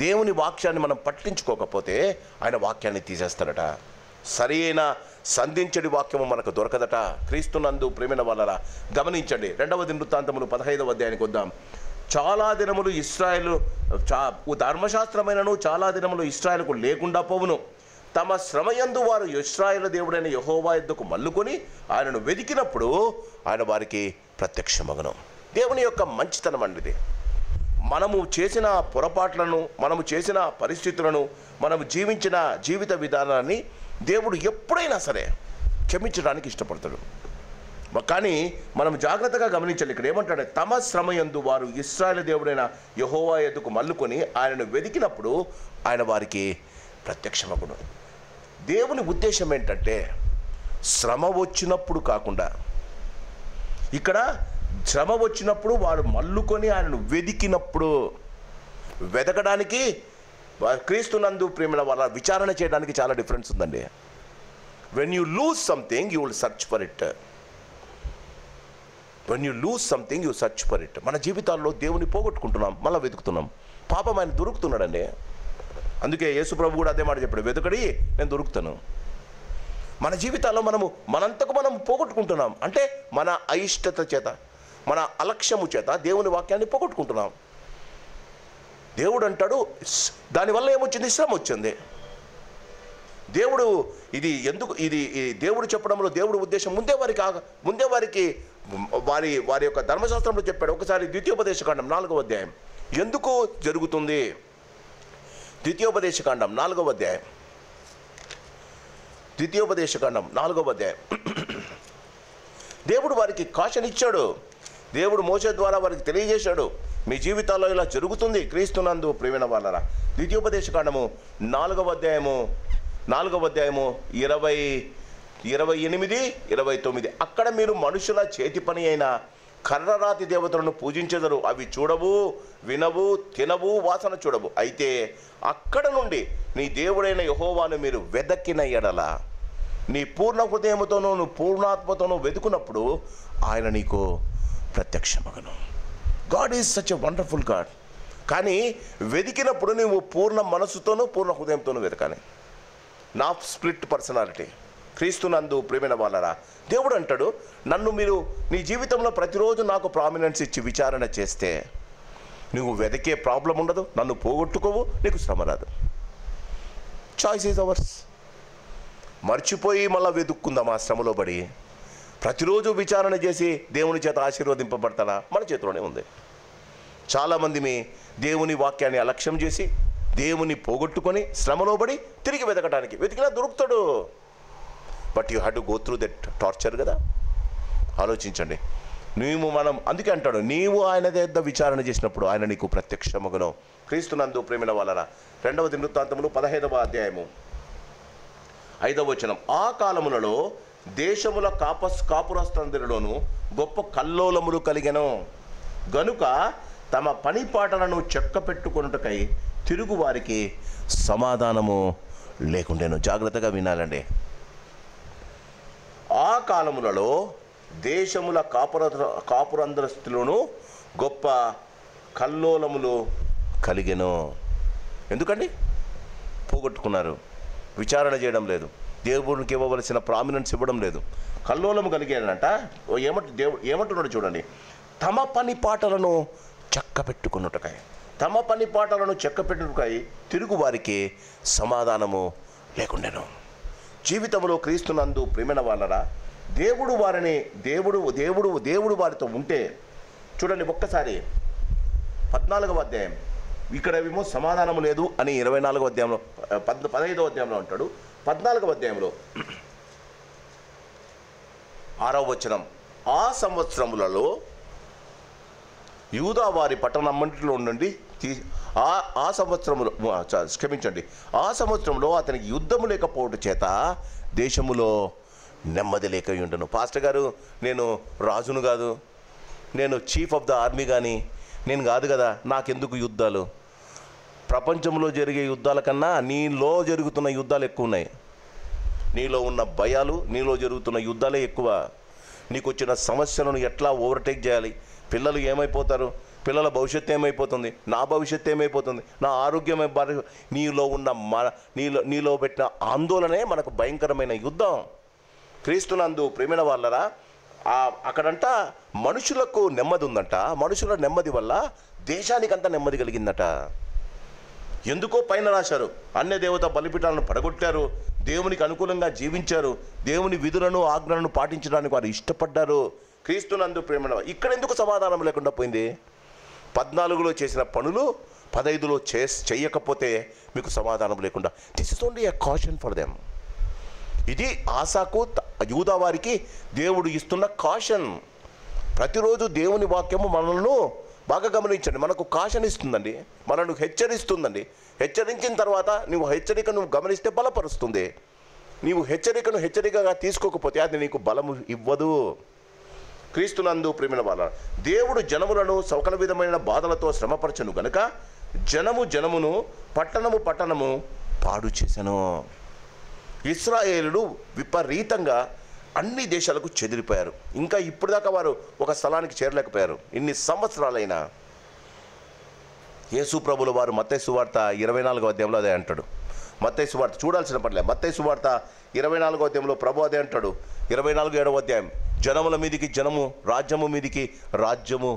దేవుని వాక్యాన్ని మనం పట్టించుకోకపోతే ఆయన వాక్యాన్ని తీసేస్తాడట. సరైన సంధించడి వాక్యము మనకు దొరకదట. క్రీస్తునందు ప్రేమైన వాళ్ళరా గమనించండి. 2వ దినవృత్తాంతములు 15వ అధ్యాయానికి వద్దాం. చాలా దినములు ఇశ్రాయేలు ధర్మశాస్త్రమైనను చాలా దినములు ఇశ్రాయేలుకు లేకుండా పోవును. తమ శ్రమయందు వారు ఇశ్రాయేలు దేవుడైన యెహోవా యొద్దకు మల్లుకొని ఆయనను వెదికినప్పుడు ఆయన వారికి ప్రత్యక్షమగును. దేవుని యొక్క మంచితనం అండిది. మనము చేసిన పొరపాట్లను, మనము చేసిన పరిస్థితులను, మనము జీవించిన జీవిత విధానాన్ని దేవుడు ఎప్పుడైనా సరే క్షమించడానికి ఇష్టపడతాడు. కానీ మనం జాగ్రత్తగా గమనించాలి. ఇక్కడ ఏమంటాడు, తమ శ్రమయందు వారు ఇశ్రాయేలు దేవుడైన యెహోవా యొద్దకు మల్లుకొని ఆయనను వెదికినప్పుడు ఆయన వారికి ప్రత్యక్షమగును. దేవుని ఉద్దేశం ఏంటంటే, శ్రమ వచ్చినప్పుడు కాకుండా, ఇక్కడ శ్రమ వచ్చినప్పుడు వారు మల్లుకొని ఆయనను వెదికినప్పుడు, వెదకడానికి క్రీస్తునందు ప్రేమ వాళ్ళ విచారణ చేయడానికి చాలా డిఫరెన్స్ ఉందండి. When you lose something you will search for it. When you lose something you search for it. మన జీవితాల్లో దేవుని పోగొట్టుకుంటున్నాం, మళ్ళీ వెతుకుతున్నాం. పాపం ఆయన దొరుకుతున్నాడండి. అందుకే యేసు ప్రభు కూడా అదే మాట చెప్పాడు, వెతుకడి నేను దొరుకుతాను. మన జీవితాల్లో మనంతకు మనం పోగొట్టుకుంటున్నాం. అంటే మన అయిష్టత చేత, మన అలక్ష్యము చేత దేవుని వాక్యాన్ని పోగొట్టుకుంటున్నాం. దేవుడు అంటాడు, దానివల్ల ఏమొచ్చింది? శ్రమ వచ్చింది. దేవుడు ఇది దేవుడు చెప్పడంలో దేవుడు ఉద్దేశం ముందే వారికి వారి యొక్క ధర్మశాస్త్రంలో చెప్పాడు. ఒకసారి ద్వితీయోపదేశకాండం 4వ అధ్యాయం ఎందుకు జరుగుతుంది? ద్వితీయోపదేశకాండం 4వ అధ్యాయం, ద్వితీయోపదేశకాండం 4వ అధ్యాయం. దేవుడు వారికి కాషన్ ఇచ్చాడు. దేవుడు మోషే ద్వారా వారికి తెలియజేశాడు, మీ జీవితాల్లో ఇలా జరుగుతుంది. క్రీస్తునందు ప్రియమైన వాళ్ళరా, ద్వితీయోపదేశకాండము 4వ అధ్యాయము 28, 29. అక్కడ మీరు మనుషుల చేతి పని అయిన కర్రరాతి దేవతలను పూజించెదరు. అవి చూడవు, వినవు, తినవు, వాసన చూడవు. అయితే అక్కడ నుండి నీ దేవుడైన యెహోవాను మీరు వెదకిన ఎడల, నీ పూర్ణ హృదయముతోనూ నువ్వు పూర్ణాత్మతోనూ వెతుకున్నప్పుడు ఆయన నీకు ప్రత్యక్షమగను. God is such a wonderful God. కానీ వెతికినప్పుడు నువ్వు పూర్ణ మనసుతోనూ పూర్ణ హృదయంతోనూ వెతకాలి. నా స్ప్లిట్ పర్సనాలిటీ. క్రీస్తునందు ప్రియమైన వాళ్ళరా, దేవుడు అంటాడు, నన్ను మీరు నీ జీవితంలో ప్రతిరోజు నాకు ప్రామినెన్స్ ఇచ్చి విచారణ చేస్తే నువ్వు వెతికే ప్రాబ్లం ఉండదు, నన్ను పోగొట్టుకోవు, నీకు శ్రమ రాదు. Choice is ours. మర్చిపోయి మళ్ళీ వెతుక్కుందాం ఆ శ్రమలో పడి. ప్రతిరోజు విచారణ చేసి దేవుని చేత ఆశీర్వదింపబడతానా? మన చేతిలోనే ఉంది. చాలామంది దేవుని వాక్యాన్ని అలక్ష్యం చేసి దేవుని పోగొట్టుకొని శ్రమలో పడి తిరిగి వెతికినా దొరుకుతాడు. But you have to go through that torture కదా. ఆలోచించండి. అందుకే అంటాడు, నీవు ఆయన దగ్గర విచారణ చేసినప్పుడు ఆయన నీకు ప్రత్యక్షమగును. క్రీస్తునందు ప్రేమైన వాళ్ళరా, 2వ దినవృత్తాంతములు 15వ అధ్యాయము 5వ వచనం. ఆ కాలములలో దేశముల కాపురస్తులందరిలోనూ గొప్ప కల్లోలములు కలిగెను గనుక తమ పనిపాటలను చెక్క పెట్టుకొనుటకై తిరుగు వారికి సమాధానము లేకుండెను. జాగ్రత్తగా వినాలండి. ఆ కాలములలో దేశముల కాపురందరస్తులను గొప్ప కల్లోలములు కలిగెను. ఎందుకండి? పోగొట్టుకున్నారు, విచారణ చేయడం లేదు, దేవునికి ఇవ్వవలసిన ప్రామినెన్స్ ఇవ్వడం లేదు, కల్లోలము కలిగానంట. ఏమంటున్నాడు చూడండి, తమ పని పాటలను చెక్క పెట్టుకున్నట్టుకై, తమ పని పాటలను చెక్క పెట్టుకై తిరుగు వారికి సమాధానము లేకుండెను. జీవితంలో క్రీస్తునందు ప్రేమైన వాళ్ళరా, దేవుడు వారితో ఉంటే చూడండి. ఒక్కసారి 14వ అధ్యాయం, ఇక్కడేమో సమాధానం లేదు అని 24వ అధ్యాయంలో 15వ అధ్యాయంలో అంటాడు. 14వ అధ్యాయంలో 6వ వచనం. ఆ సంవత్సరములలో యూదా వారి పట్టణమన్నిటిలో నుండి ఆ సంవత్సరంలో అతనికి యుద్ధము లేకపోవడం చేత దేశములో నెమ్మది లేక ఉండును. పాస్టర్ గారు, నేను రాజును కాదు, నేను చీఫ్ ఆఫ్ ద ఆర్మీ కానీ నేను కాదు కదా, నాకెందుకు యుద్ధాలు? ప్రపంచంలో జరిగే యుద్ధాల కన్నా నీలో జరుగుతున్న యుద్ధాలు ఎక్కువ ఉన్నాయి. నీలో ఉన్న భయాలు, నీలో జరుగుతున్న యుద్ధాలే ఎక్కువ. నీకు వచ్చిన సమస్యలను ఎట్లా ఓవర్టేక్ చేయాలి? పిల్లలు ఏమైపోతారు? పిల్లల భవిష్యత్తు ఏమైపోతుంది? నా భవిష్యత్తు ఏమైపోతుంది? నా ఆరోగ్యం నీలో పెట్టిన ఆందోళనే మనకు భయంకరమైన యుద్ధం. క్రీస్తునందు ప్రేమైన వాళ్ళరా, అక్కడంట మనుషులకు నెమ్మది ఉందంట. మనుషుల నెమ్మది వల్ల దేశానికంతా నెమ్మది కలిగిందట. ఎందుకో పైన రాశారు, అన్య దేవత బలిపీఠాలను పడగొట్టారు, దేవునికి అనుకూలంగా జీవించారు, దేవుని విధులను ఆజ్ఞలను పాటించడానికి వారు ఇష్టపడ్డారు. క్రీస్తునందు ప్రేమ. ఇక్కడ ఎందుకు సమాధానం లేకుండా పోయింది? 14లో చేసిన పనులు 15లో చేయకపోతే మీకు సమాధానం లేకుండా. This is only a caution for them. ఇది ఆసాకు, యూదా వారికి దేవుడు ఇస్తున్న కాషన్. ప్రతిరోజు దేవుని వాక్యము మనల్ని బాగా గమనించండి, మనకు కాషన్ ఇస్తుందండి, మనల్ని హెచ్చరిస్తుందండి. హెచ్చరించిన తర్వాత హెచ్చరికను గమనిస్తే బలపరుస్తుంది. నీవు హెచ్చరికగా తీసుకోకపోతే అది నీకు బలము ఇవ్వదు. క్రీస్తునందు ప్రేమైన వాళ్ళ, దేవుడు జనములను సకల విధమైన బాధలతో శ్రమపరచను గనుక జనమును పట్టణము పాడు చేసెను. ఇశ్రాయేలులు విపరీతంగా అన్ని దేశాలకు చెదిరిపోయారు. ఇంకా ఇప్పుడు దాకా వారు ఒక స్థలానికి చేరలేకపోయారు. ఇన్ని సంవత్సరాలైనా యేసు ప్రభుల వారు మత్తయి సువార్త 24వ అధ్యాయంలో అదే అంటాడు. మత్తయి సువార్త చూడాల్సిన పనిలే. మత్తయి సువార్త 24వ అధ్యాయంలో ప్రభు అదే అంటాడు. 24:7వ అధ్యాయం, జనముల మీదికి జనము, రాజ్యము మీదికి రాజ్యము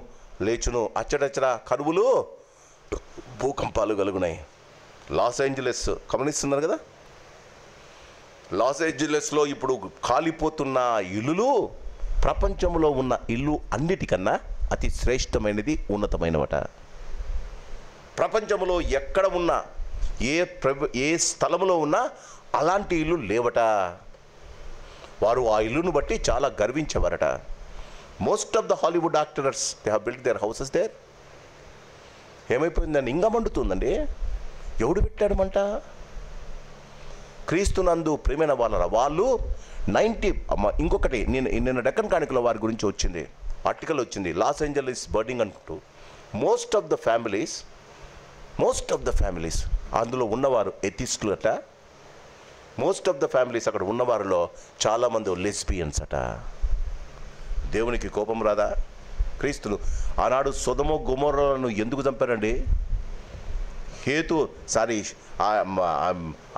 లేచును, అచ్చటచ్చట కరువులు భూకంపాలు కలుగునాయి. లాస్ ఏంజలస్ గమనిస్తున్నారు కదా, లాస్ ఏంజలస్లో ఇప్పుడు కాలిపోతున్న ఇల్లులు ప్రపంచంలో ఉన్న ఇల్లు అన్నిటికన్నా అతి శ్రేష్టమైనది, ఉన్నతమైనవట. ప్రపంచంలో ఎక్కడ ఉన్నా, ఏ స్థలంలో ఉన్నా అలాంటి ఇల్లు లేవట. వారు ఆ ఇల్లును బట్టి చాలా గర్వించేవారట. Most of the Hollywood actors they have built their houses there. ఏమైపోయిందండి? ఇంకా మండుతుందండి. ఎవడు పెట్టాడు మంట? క్రీస్తునందు ప్రేమైన వాళ్ళ వాళ్ళు 90. ఇంకొకటి నిన్న డెక్కన్ కానికలో వారి గురించి వచ్చింది, ఆర్టికల్ వచ్చింది, లాస్ ఏంజలస్ బర్నింగ్ అంటూ. మోస్ట్ ఆఫ్ ద ఫ్యామిలీస్ అందులో ఉన్నవారు ఎథిస్టులు అట. మోస్ట్ ఆఫ్ ద ఫ్యామిలీస్ అక్కడ ఉన్నవారిలో చాలామంది లెస్బియన్స్ అట. దేవునికి కోపం రాదా? క్రీస్తులు ఆనాడు సొదొమ గొమొర్రాలను ఎందుకు చంపారండి?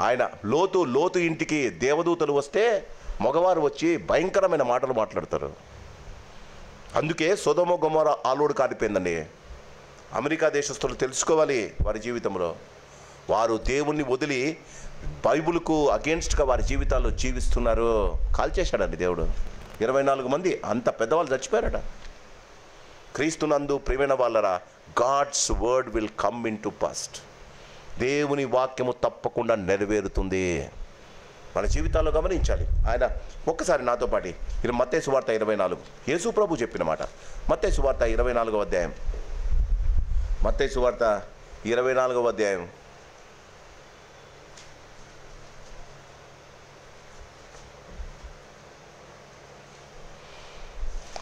ఆయన లోతు ఇంటికి దేవదూతలు వస్తే మగవారు వచ్చి భయంకరమైన మాటలు మాట్లాడతారు. అందుకే సొదొమ గొమొర్రా ఆలోడు కాలిపోయిందండి. అమెరికా దేశస్తులు తెలుసుకోవాలి, వారి జీవితంలో వారు దేవుణ్ణి వదిలి బైబుల్కు అగేన్స్ట్గా వారి జీవితాల్లో జీవిస్తున్నారు. కాల్చేశాడండి దేవుడు. 24 మంది అంత పెద్దవాళ్ళు చచ్చిపోయారట. క్రీస్తునందు ప్రియమైన వాళ్ళరా, God's word will come in to past. దేవుని వాక్యము తప్పకుండా నెరవేరుతుంది. మన జీవితాల్లో గమనించాలి. ఆయన ఒక్కసారి నాతో పాటు ఇది మత్తయి సువార్త 24, యేసు ప్రభు చెప్పిన మాట. మత్తయి సువార్త 24వ అధ్యాయం, మత్తయి సువార్త 24వ అధ్యాయం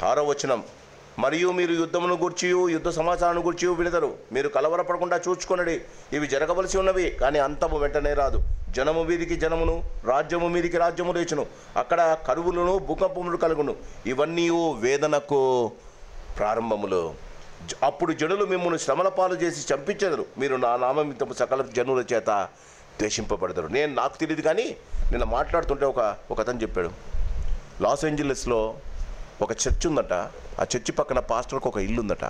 6వ వచనం. మరియు మీరు యుద్ధమును గూర్చి యుద్ధ సమాచారాన్ని గూర్చి విడదరు. మీరు కలవరపడకుండా చూచుకొనడి. ఇవి జరగవలసి ఉన్నవి, కానీ అంతము వెంటనే రాదు. జనము మీదికి జనమును, రాజ్యము మీదికి రాజ్యము లేచును. అక్కడ కరువులను భూకంపములు కలుగును. ఇవన్నీ వేదనకు ప్రారంభములు. అప్పుడు జనులు మిమ్మల్ని శ్రమల పాలు చేసి చంపించెదరు. మీరు నా నామమిత్తము సకల జనుల చేత ద్వేషింపబడతారు. నాకు తెలియదు, కానీ నిన్న మాట్లాడుతుంటే ఒక అతను చెప్పాడు, లాస్ ఏంజలస్లో ఒక చర్చ్ ఉందట. ఆ చర్చి పక్కన పాస్టర్కి ఒక ఇల్లు ఉందట.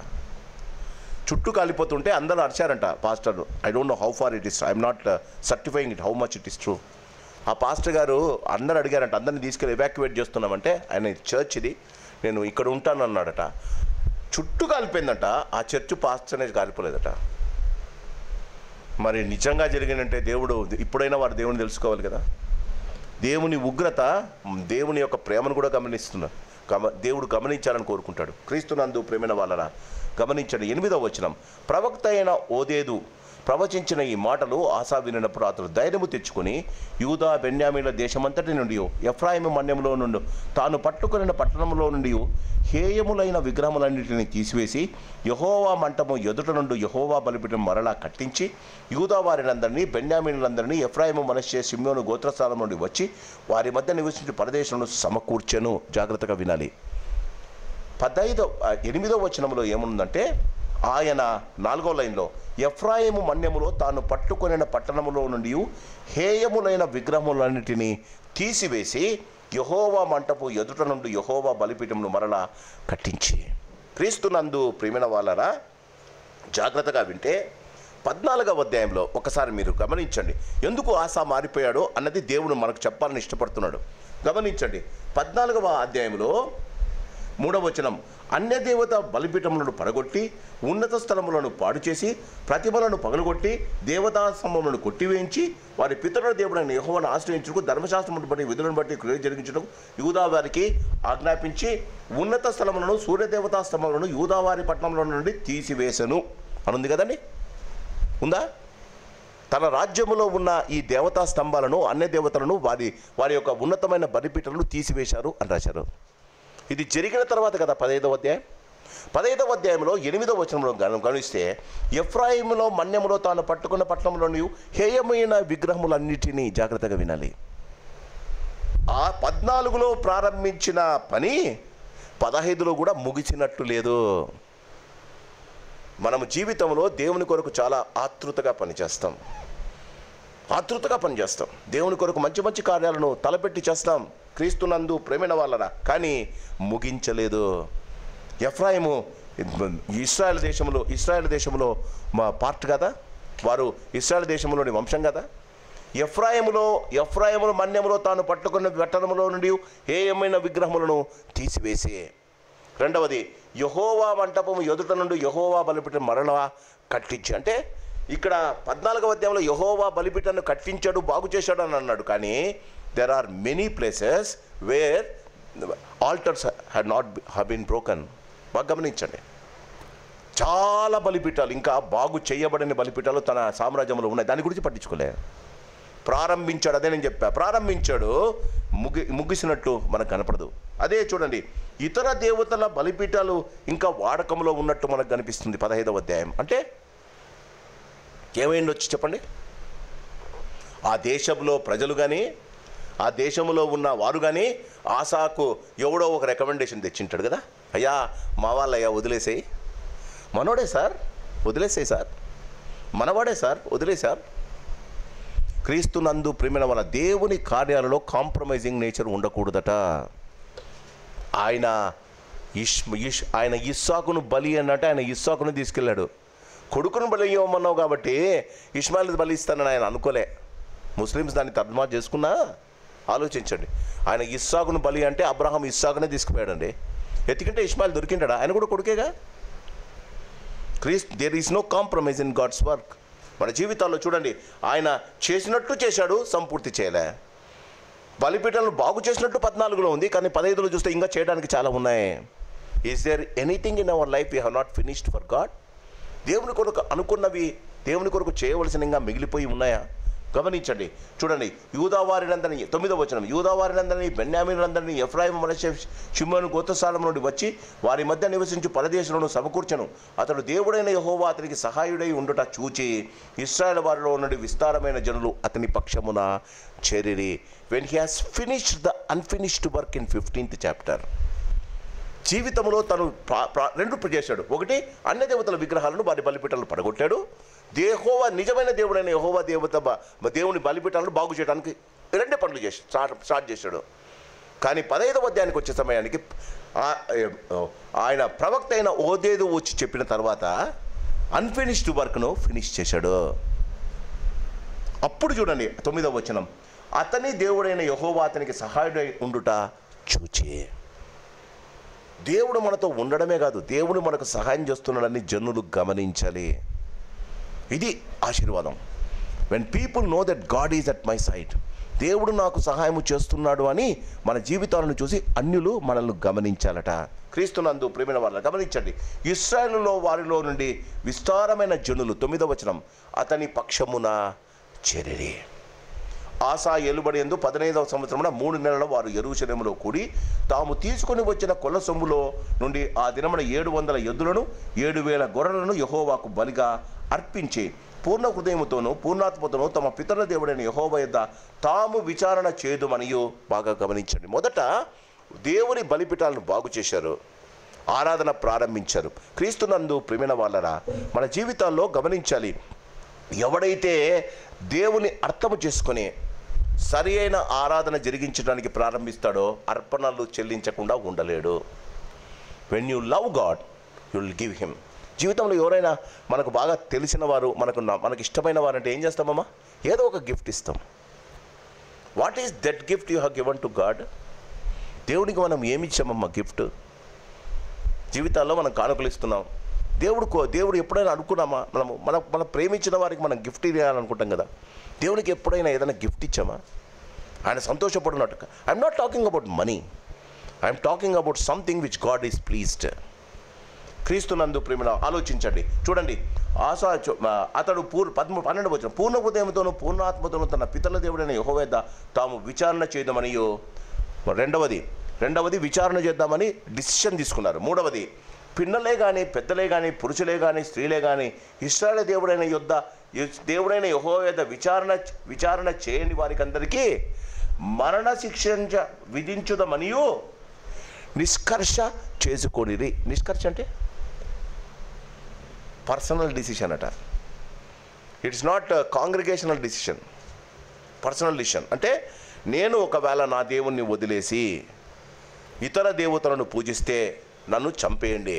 చుట్టూ కాలిపోతుంటే అందరూ అరిచారంట pastor. I don't know how far it is, I'm not certifying it how much it is true. ఆ పాస్టర్ గారు అందరూ అడిగారంట, అందరిని తీసుకెళ్ళి ఎవాక్యువేట్ చేస్తున్నామంటే ఆయన చర్చ్ ఇది, నేను ఇక్కడ ఉంటాను అన్నాడట. చుట్టూ కాలిపోయిందట. ఆ చర్చ్ పాస్టర్ అనేది కాలిపోలేదట. మరి నిజంగా జరిగిందంటే దేవుడు ఇప్పుడైనా వారు దేవుని తెలుసుకోవాలి కదా. దేవుని ఉగ్రత, దేవుని యొక్క ప్రేమను కూడా గమనిస్తున్నారు. దేవుడు గమనించాలని కోరుకుంటాడు. క్రీస్తునందు ప్రేమైన వాళ్ళరా గమనించండి. 8వ వచనం. ప్రవక్త అయిన ఓదేదు ప్రవచించిన ఈ మాటలు ఆసా వినినప్పుడు అతడు ధైర్యము తెచ్చుకొని యూదా బెన్యామీల దేశమంతటి నుండి ఎఫ్రాయిము మన్యంలో నుండి తాను పట్టుకొనిన పట్టణంలో నుండి హేయములైన విగ్రహములన్నింటినీ తీసివేసి యెహోవా మంటము ఎదుట నుండి యెహోవా బలిపీఠం మరలా కట్టించి యూదా వారినందరినీ బెన్యామీనులందరినీ ఎఫ్రాయిము మనష్షే షిమ్యోను గోత్రస్థానం నుండి వచ్చి వారి మధ్య నివసించే పరదేశంలో సమకూర్చెను. జాగ్రత్తగా వినాలి. 8వ వచనంలో ఏముందంటే, ఆయన 4వ లైన్లో ఎఫ్రాయిము మన్యములో తాను పట్టుకొనిన పట్టణములో నుండి హేయములైన విగ్రహములన్నిటినీ తీసివేసి యెహోవా మంటపు ఎదుట నుండి యెహోవా బలిపీఠమును మరలా కట్టించి. క్రీస్తునందు ప్రియమైన వాళ్ళరా జాగ్రత్తగా వింటే 14వ అధ్యాయంలో ఒకసారి మీరు గమనించండి. ఎందుకు ఆసా మారిపోయాడో అన్నది దేవుడు మనకు చెప్పాలని ఇష్టపడుతున్నాడు. గమనించండి. 14వ అధ్యాయంలో 3వ వచనం. అన్యదేవత బలిపీఠములను పడగొట్టి ఉన్నత స్థలములను పాడు చేసి ప్రతిమలను పగలగొట్టి దేవతా స్తంభములను కొట్టివేయించి వారి పితరుల దేవుడైన యెహోవాను ఆశ్రయించుటకు ధర్మశాస్త్రమును బట్టి విధులను బట్టి క్రియ జరిగించడం యూదా వారికి ఆజ్ఞాపించి ఉన్నత స్థలములను సూర్యదేవతా స్తంభములను యూదా వారి పట్టణంలో నుండి తీసివేసెను అనుంది కదండి. ఉందా? తన రాజ్యములో ఉన్న ఈ దేవతా స్తంభాలను అన్య దేవతలను వారి యొక్క ఉన్నతమైన బలిపీఠలను తీసివేశారు అని రాశారు. ఇది జరిగిన తర్వాత కదా 15వ అధ్యాయం. 15వ అధ్యాయంలో 8వ వచనంలో గమనిస్తే ఎఫ్రాయిములో మన్యములో తాను పట్టుకున్న పట్టణంలోని హేయమైన విగ్రహములన్నిటినీ జాగ్రత్తగా వినాలి. ఆ 14లో ప్రారంభించిన పని 15లో కూడా ముగిసినట్టు లేదు. మనము జీవితంలో దేవుని కొరకు చాలా ఆతృతగా పనిచేస్తాం. దేవుని కొరకు మంచి మంచి కార్యాలను తలపెట్టి చేస్తాం. క్రీస్తునందు ప్రేమైన వాళ్ళరా, కానీ ముగించలేదు. ఎఫ్రాయిము ఇశ్రాయేల్ దేశంలో మా పార్ట్ కదా, వారు ఇశ్రాయేల్ దేశంలోని వంశం కదా. ఎఫ్రాయిములో మన్యములో తాను పట్టుకున్న పట్టణములో నుండి హేయమైన విగ్రహములను తీసివేసి. రెండవది, యెహోవా మంటపము ఎదుట నుండి యెహోవా బలిపీఠం మరలా కట్టించి. అంటే ఇక్కడ 14వ అధ్యాయంలో యెహోవా బలిపీఠాన్ని కట్టించాడు, బాగు చేశాడు అని అన్నాడు. కానీ there are many places where altars had not been broken. బాగా గమనించండి. చాలా బలిపీఠాలు, ఇంకా బాగు చేయబడిన బలిపీఠాలు తన సామ్రాజ్యంలో ఉన్నాయి. దాని గురించి పట్టించుకోలే. ప్రారంభించాడు, అదే నేను చెప్పా, ప్రారంభించాడు, ముగిసినట్టు మనకు కనపడదు. అదే చూడండి, ఇతర దేవతల బలిపీఠాలు ఇంకా వాడకంలో ఉన్నట్టు మనకు కనిపిస్తుంది 15వ అధ్యాయం. అంటే ఏమైంది వచ్చి చెప్పండి. ఆ దేశంలో ప్రజలు కానీ ఆ దేశంలో ఉన్న వారు కానీ ఆసాకు ఎవడో ఒక రికమెండేషన్ తెచ్చింటాడు కదా, అయ్యా మా వాళ్ళయ్యా వదిలేసేయి, మనోడే సార్ వదిలేసేయి సార్, మనవాడే సార్ వదిలేసార్. క్రీస్తునందు ప్రేమైన వాళ్ళ దేవుని కార్యాలలో కాంప్రమైజింగ్ నేచర్ ఉండకూడదట. ఆయన ఇస్సాకును బలి అన్నట్టు ఆయన ఇస్సాకును తీసుకెళ్ళాడు. కొడుకును బలి ఇవ్వమన్నావు కాబట్టి ఇష్మాయిల్ బలి ఇస్తానని ఆయన అనుకోలే. ముస్లిమ్స్ దాన్ని తర్జుమా చేసుకున్నా ఆలోచించండి. ఆయన ఇస్సాకును బలి అంటే అబ్రహాం ఇస్సాకునే తీసుకుపోయాడండి. ఎత్తుకుంటే ఇష్మాయిల్ దొరికింటాడా? ఆయన కూడా కొడుకేగా. There is no compromise in God's work. మన జీవితాల్లో చూడండి, ఆయన చేసినట్టు చేశాడు, సంపూర్తి చేయలే. బలిపీఠాలను బాగు చేసినట్టు 14లో ఉంది, కానీ 15లో చూస్తే ఇంకా చేయడానికి చాలా ఉన్నాయి. Is there anything in our life we have not finished for God? దేవుని కొరకు అనుకున్నవి, దేవుని కొరకు చేయవలసినగా మిగిలిపోయి ఉన్నాయా? గమనించండి. చూడండి, యూదావారినందరినీ 9వ వచనం, యూదావారినందరినీ, బెన్యామీనులందరినీ, ఎఫ్రాయిము, మనష్షే, షిమ్యోను గోత్రస్థానం నుండి వచ్చి వారి మధ్య నివసించు పరదేశులను సమకూర్చను. అతడు దేవుడైన యెహోవా అతనికి సహాయుడై ఉండుట చూచి ఇశ్రాయేలు వారిలో నుండి విస్తారమైన జనులు అతని పక్షమున చేరిరి. When he has finished the unfinished work in 15th chapter, జీవితంలో తను రెండు చేశాడు. ఒకటి, అన్య దేవతల విగ్రహాలను వారి బలిపీఠాలను పడగొట్టాడు. యెహోవా నిజమైన దేవుడైన యెహోవా దేవుని బలిపీఠాలను బాగు చేయడానికి 2 పనులు స్టార్ట్ చేశాడు. కానీ 15వ అధ్యాయానికి వచ్చే సమయానికి ఆయన ప్రవక్త అయిన ఓదేదు వచ్చి చెప్పిన తర్వాత అన్ఫినిష్డ్ వర్క్ను ఫినిష్ చేశాడు. అప్పుడు చూడండి 9వ వచనం, అతని దేవుడైన యెహోవా అతనికి సహాయుడై ఉండుట చూచి. దేవుడు మనతో ఉండడమే కాదు, దేవుడు మనకు సహాయం చేస్తున్నాడని జనులు గమనించాలి. ఇది ఆశీర్వాదం. When people know that God is at my side, దేవుడు నాకు సహాయం చేస్తున్నాడు అని మన జీవితాలను చూసి అన్యులు మనల్ని గమనించాలట. క్రీస్తునందు ప్రియమైన వాళ్ళని గమనించండి. ఇశ్రాయేలులో వారిలో నుండి విస్తారమైన జనులు 9వ వచనం అతని పక్షమున చేరిరి. ఆసా ఏలుబడి యందు 15వ సంవత్సరమున 3 నెలల వారు యెరూషలేములో కూడి తాము తీసుకొని వచ్చిన కొల్ల సొమ్ములో నుండి ఆ దినమున 700 ఎద్దులను 7,000 గొర్రెలను యెహోవాకు బలిగా అర్పించి పూర్ణ హృదయముతోనూ పూర్ణాత్మతోనూ తమ పితరుల దేవుడైన యెహోవా యొద్ద తాము విచారణ చేయదుమనియు. బాగా గమనించండి. మొదట దేవుని బలిపీఠాలను బాగు చేశారు, ఆరాధన ప్రారంభించారు. క్రీస్తునందు ప్రియమైన వాళ్ళరా, మన జీవితాల్లో గమనించాలి, ఎవడైతే దేవుని అర్థము చేసుకొని సరి అయిన ఆరాధన జరిగించడానికి ప్రారంభిస్తాడో అర్పణలు చెల్లించకుండా ఉండలేడు. When you love God you will give him. జీవితంలో ఎవరైనా మనకు బాగా తెలిసిన వారు, మనకు ఇష్టమైన వారు అంటే ఏం చేస్తామమ్మా? ఏదో ఒక గిఫ్ట్ ఇస్తాం. What is that gift you have given to God? దేవుడికి మనం ఏమి ఇచ్చామమ్మా గిఫ్ట్? జీవితాల్లో మనం కానుకలు ఇస్తున్నాం. దేవుడు ఎప్పుడైనా అనుకున్నామా? మనం ప్రేమించిన వారికి మనం గిఫ్ట్ ఇవ్వాలనుకుంటాం కదా. దేవునికి ఎప్పుడైనా ఏదైనా గిఫ్ట్ ఇచ్చామా? ఆయన సంతోషపడినట్టుగా. I'm not talking about money, I'm talking about something which God is pleased. క్రీస్తునందు ప్రేమ ఆలోచించండి. చూడండి, అతడు 12వ వచనం, పూర్ణ హృదయంతోనూ పూర్ణాత్మతోనూ తన పితరుల దేవుడైన యెహోవా యొద్ద తాము విచారణ చేయదామనియో. రెండవది విచారణ చేద్దామని డిసిషన్ తీసుకున్నారు. మూడవది, పిన్నలే కానీ పెద్దలే కానీ పురుషులే కానీ స్త్రీలే కానీ ఇశ్రాయేలు దేవుడైన యెహోవా యొద్ద విచారణ చేయని వారికి అందరికీ మరణ శిక్ష విధించుదమనియు నిష్కర్ష చేసుకొనిరి. నిష్కర్ష అంటే పర్సనల్ డిసిషన్ అట. It's not congregational decision, personal decision. అంటే నేను ఒకవేళ నా దేవుణ్ణి వదిలేసి ఇతర దేవతలను పూజిస్తే నన్ను చంపేయండి.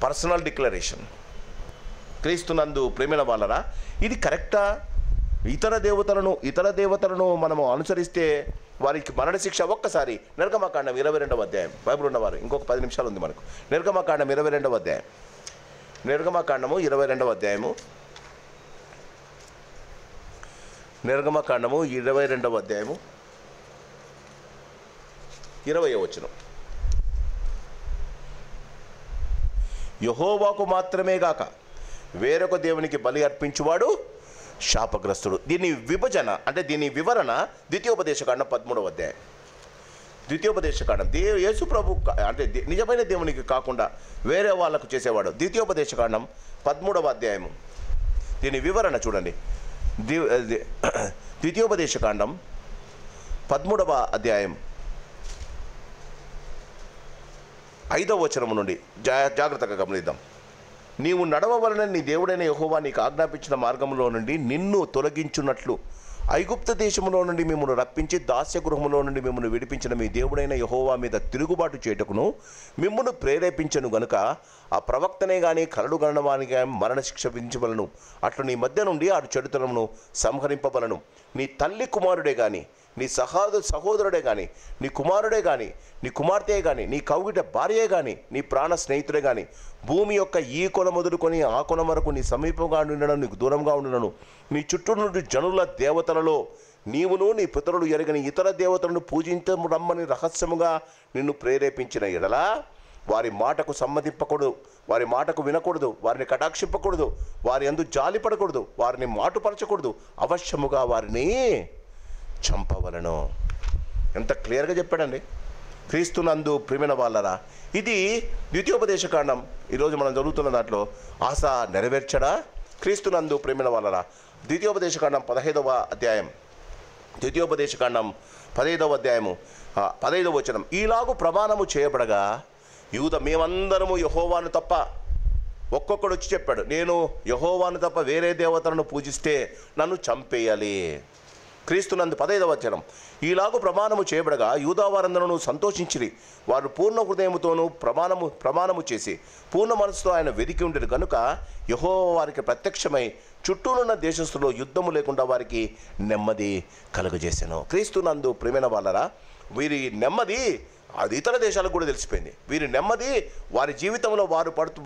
Personal declaration. క్రీస్తునందు ప్రేమైన వాళ్ళరా, ఇది కరెక్టా? ఇతర దేవతలను మనము అనుసరిస్తే వారికి మరణశిక్ష. ఒక్కసారి నిర్గమకాండం 22వ అధ్యాయం, బైబిల్ ఉన్నవారు ఇంకొక 10 నిమిషాలు ఉంది మనకు. నిర్గమకాండం 22వ అధ్యాయం, నిర్గమకాండము 22వ అధ్యాయము, నిర్గమకాండము 22వ అధ్యాయము 20వ వచనం. యెహోవాకు మాత్రమే గాక వేరొక దేవునికి బలి అర్పించువాడు శాపగ్రస్తుడు. దీని వివరణ ద్వితీయోపదేశకాండం 13వ అధ్యాయం. ద్వితీయోపదేశకాండం యేసు ప్రభు అంటే నిజమైన దేవునికి కాకుండా వేరే వాళ్ళకు చేసేవాడు. ద్వితీయోపదేశకాండం 13వ అధ్యాయము. దీని వివరణ చూడండి. ద్వితీయోపదేశకాండం 13వ అధ్యాయం 5వ వచనం నుండి జాగ్రత్తగా గమనిద్దాం. నీవు నడవవలనని నీ దేవుడైన యెహోవా నీకు ఆజ్ఞాపించిన మార్గంలో నుండి నిన్ను తొలగించున్నట్లు ఐగుప్తు దేశంలో నుండి మిమ్మల్ని రప్పించి దాస్యగృహంలో నుండి మిమ్మల్ని విడిపించిన మీ దేవుడైన యెహోవా మీద తిరుగుబాటు చేయుటకును మిమ్మల్ని ప్రేరేపించను గనుక ఆ ప్రవక్తనే కానీ కరడు గణవానికి మరణశిక్ష విధించవలను. అట్లు నీ మధ్య నుండి ఆ చెడుతనమును సంహరింపబలను. నీ తల్లి కుమారుడే కానీ నీ సహోదరుడే కానీ, నీ కుమారుడే కానీ, నీ కుమార్తె కానీ, నీ కౌగిట భార్యే కానీ, నీ ప్రాణ స్నేహితుడే కానీ, భూమి యొక్క ఈ కొన మొదలుకొని ఆ కొన వరకు నీ సమీపంగా ఉండడం, నీకు దూరంగా ఉండను, నీ చుట్టూ నుండి జనుల దేవతలలో నీవును నీ పితరులు ఎరగని ఇతర దేవతలను పూజించరమ్మని రహస్యముగా నిన్ను ప్రేరేపించిన ఎడలా వారి మాటకు సమ్మతింపకూడదు, వారి మాటకు వినకూడదు, వారిని కటాక్షింపకూడదు, వారి యందు జాలిపడకూడదు, వారిని మాటుపరచకూడదు, అవశ్యముగా వారిని చంపవలను. ఎంత క్లియర్గా చెప్పాడండి. క్రీస్తునందు ప్రియమైన వాళ్ళరా, ఇది ద్వితీయోపదేశకాండం ఈరోజు మనం జరుగుతున్న దాంట్లో ఆశ నెరవేర్చడా? క్రీస్తునందు ప్రియమైన వాళ్ళరా, ద్వితీయోపదేశకాండం 15వ అధ్యాయం, ద్వితీయోపదేశకాండం 15వ అధ్యాయము 15వ వచనం, ఈలాగు ప్రమాణము చేయబడగా మేమందరము యెహోవాను తప్ప, ఒక్కొక్కడు వచ్చి చెప్పాడు, నేను యెహోవాను తప్ప వేరే దేవతలను పూజిస్తే నన్ను చంపేయాలి. క్రీస్తునందు 15వ వచనం, ఈలాగు ప్రమాణము చేయబడగా యూదావారందరూ సంతోషించిరి, వారు పూర్ణ హృదయముతోనూ ప్రమాణము చేసి పూర్ణ మనసుతో ఆయన వెదికి ఉండేది కనుక యెహోవా వారికి ప్రత్యక్షమై చుట్టూనున్న దేశస్తులో యుద్ధము లేకుండా వారికి నెమ్మది కలుగజేశాను. క్రీస్తునందు ప్రియమైన వాళ్ళరా, వీరి నెమ్మది అది ఇతర దేశాలకు కూడా తెలిసిపోయింది. వీరి నెమ్మది, వారి జీవితంలో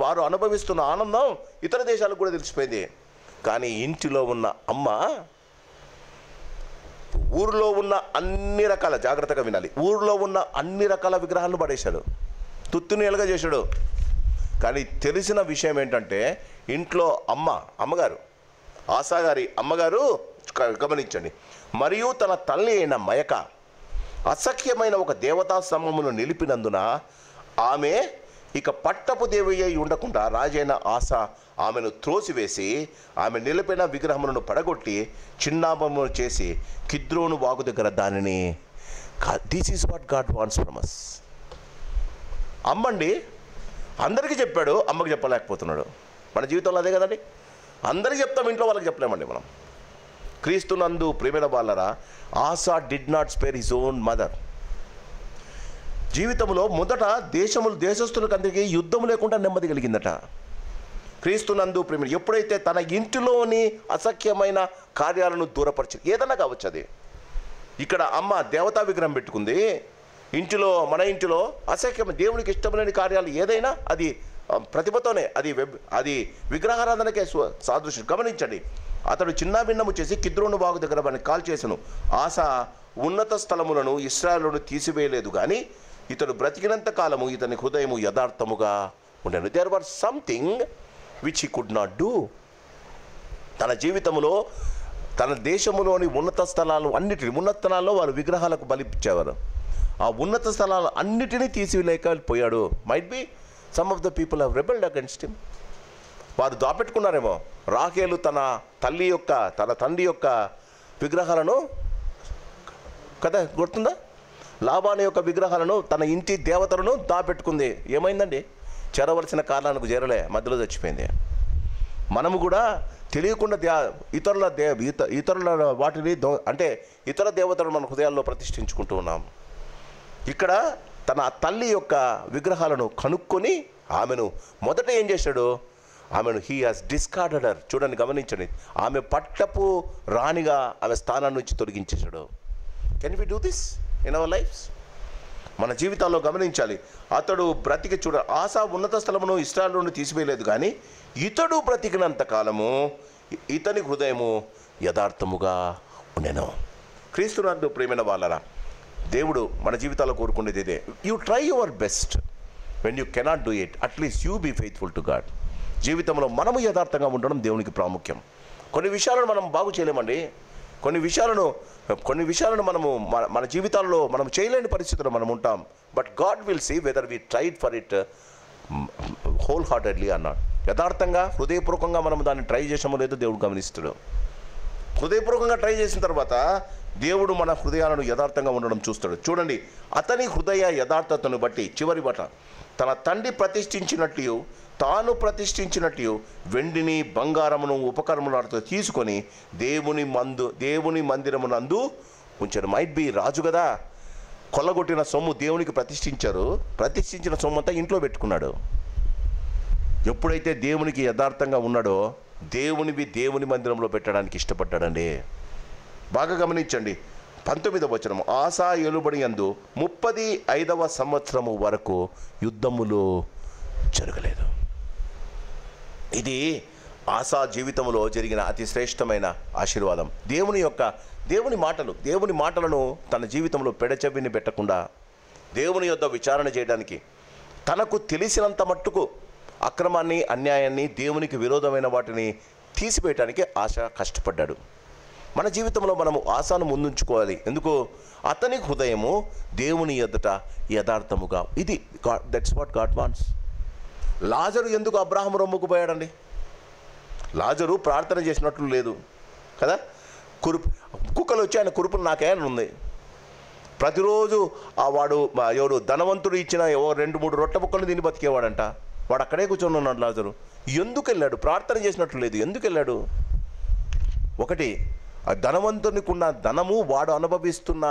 వారు అనుభవిస్తున్న ఆనందం ఇతర దేశాలకు కూడా తెలిసిపోయింది. కానీ ఇంటిలో ఉన్న అమ్మ ఊరిలో ఉన్న అన్ని రకాల, జాగ్రత్తగా వినాలి, ఊరిలో ఉన్న అన్ని రకాల విగ్రహాలను పడేశాడు, తుత్తునియలుగా చేశాడు. కానీ తెలిసిన విషయం ఏంటంటే ఇంట్లో అమ్మగారు ఆశా గారి అమ్మగారు గమనించండి, మరియు తన తల్లి అయిన మయక అసఖ్యమైన ఒక దేవతా స్తంభమును నిలిపినందున ఆమె ఇక పట్టపు దేవి అయి ఉండకుండా రాజైన ఆశ ఆమెను త్రోసివేసి ఆమె నిలిపిన విగ్రహములను పడగొట్టి చిన్నాభమును చేసి కిద్రోను వాగు దగ్గర దానిని, this is what God wants from us. అమ్మండి అందరికీ చెప్పాడు, అమ్మకి చెప్పలేకపోతున్నాడు. మన జీవితంలో అదే కదండి, అందరికీ చెప్తాం, ఇంట్లో వాళ్ళకి చెప్పలేమండి మనం. క్రీస్తునందు ప్రియమైన వాళ్ళరా, Asa did not spare his own mother. జీవితంలో మొదట దేశస్తులకు అందరికీ యుద్ధం లేకుండా నెమ్మది కలిగిందట. క్రీస్తునందు ప్రేమ ఎప్పుడైతే తన ఇంటిలోని అసఖ్యమైన కార్యాలను దూరపరిచి, ఏదన్నా కావచ్చు అది, ఇక్కడ అమ్మ దేవతా విగ్రహం పెట్టుకుంది, మన ఇంటిలో అసఖ్యం దేవునికి ఇష్టమైన కార్యాలు ఏదైనా అది ప్రతిభతోనే, అది విగ్రహారాధనకే సాదృశ్యం. గమనించండి, అతడు చిన్న భిన్నము చేసి కిద్రోను వాగు దగ్గర వాడిని కాల్ చేసెను. ఆశ ఉన్నత స్థలములను ఇశ్రాయేలును తీసివేయలేదు, కానీ ఇతడు బ్రతికినంత కాలము ఇతని హృదయము యథార్థముగా ఉండెను. There were something which he could not do. తన జీవితంలో తన దేశములోని ఉన్నత స్థలాల్లో వారు విగ్రహాలకు బలిచ్చేవారు. ఆ ఉన్నత స్థలాలు అన్నిటినీ తీసివేయలేకపోయాడు. Might be some of the people have rebelled against him. వారు దాపెట్టుకున్నారేమో. రాహేలు తన తండ్రి యొక్క విగ్రహాలను, కదా గుర్తుందా, లాబాను యొక్క విగ్రహాలను, తన ఇంటి దేవతలను దాపెట్టుకుంది. ఏమైందండి? చేరవలసిన కారణానికి చేరలే, మధ్యలో చచ్చిపోయింది. మనము కూడా తెలియకుండా ఇతరుల వాటిని అంటే ఇతర దేవతలను మన హృదయాల్లో ప్రతిష్ఠించుకుంటూ ఉన్నాం. ఇక్కడ తన తల్లి యొక్క విగ్రహాలను కనుక్కొని ఆమెను మొదట ఏం చేశాడు? ఆమెను హీ హాజ్ డిస్కార్డెడ్ హర్. చూడండి, గమనించండి, ఆమె పట్టపు రాణిగా ఆమె స్థానాన్ని నుంచి తొలగించేశాడు. Can we do this in our lives? మన జీవితాల్లో గమనించాలి. అతడు బ్రతికి ఆశా ఉన్నత స్థలమును ఇశ్రాయేలును తీసివేయలేదు, కానీ ఇతడు బ్రతికినంత కాలము ఇతని హృదయము యథార్థముగా ఉండెను. క్రీస్తునందు ప్రియమైన వాళ్ళరా, దేవుడు మన జీవితాల్లో కోరుకునేది ఇదే. You try your best. When you cannot do it, at least you be faithful to God. జీవితంలో మనము యథార్థంగా ఉండడం దేవునికి ప్రాముఖ్యం. కొన్ని విషయాలను మనం బాగు చేయలేమండి. కొన్ని విషయాలను మనము మన జీవితాల్లో మనం చేయలేని పరిస్థితుల్లో మనం ఉంటాం. But God will see whether we tried for it whole heartedly అన్నాడు. యథార్థంగా హృదయపూర్వకంగా మనం దాన్ని ట్రై చేసామో లేదో దేవుడు గమనిస్తాడు. హృదయపూర్వకంగా ట్రై చేసిన తర్వాత దేవుడు మన హృదయాలను యథార్థంగా ఉండడం చూస్తాడు. చూడండి, అతని హృదయ యథార్థతను బట్టి చివరి బట తన తండ్రి ప్రతిష్ఠించినట్లు తాను ప్రతిష్ఠించినట్లు వెండిని బంగారమును ఉపకరణములతో తీసుకొని దేవుని మందిరమునందు ఉంచాడు. మైట్ బి రాజు కదా, కొల్లగొట్టిన సొమ్ము దేవునికి ప్రతిష్ఠించిన సొమ్ము అంతా ఇంట్లో పెట్టుకున్నాడు. ఎప్పుడైతే దేవునికి యథార్థంగా ఉన్నాడో దేవుని మందిరంలో పెట్టడానికి ఇష్టపడ్డాడండి. బాగా గమనించండి, 19వ వచనం, ఆసా ఏలుబడి యందు 35వ సంవత్సరము వరకు యుద్ధములు జరగలేదు. ఇది ఆసా జీవితంలో జరిగిన అతి శ్రేష్టమైన ఆశీర్వాదం. దేవుని మాటలను తన జీవితంలో పెడచెవిని పెట్టకుండా దేవుని యొద్ద విచారణ చేయడానికి, తనకు తెలిసినంత మట్టుకు అక్రమాన్ని, అన్యాయాన్ని, దేవునికి విరోధమైన వాటిని తీసివేయడానికి ఆశ కష్టపడ్డాడు. మన జీవితంలో మనము ఆశను ముందుంచుకోవాలి. ఎందుకు? అతని హృదయము దేవుని ఎదుట యథార్థముగా. ఇది దట్స్ వాట్ గాడ్ వాంట్స్. లాజరు ఎందుకు అబ్రాహాము రొమ్ముకు పోయాడండి? లాజరు ప్రార్థన చేసినట్లు లేదు కదా. కుక్కలు వచ్చి ఆయన కురుపులు నాకేమైనా ఉంది. ప్రతిరోజు ఎవడు ధనవంతుడు ఇచ్చిన 2-3 రొట్టె ముక్కలు తిని బతికేవాడంట. వాడు అక్కడే కూర్చొని ఉన్నాడు. లాజరు ఎందుకు వెళ్ళాడు? ప్రార్థన చేసినట్లు లేదు. ఎందుకు వెళ్ళాడు? ఒకటి, ఆ ధనవంతునికి ఉన్న ధనము, వాడు అనుభవిస్తున్న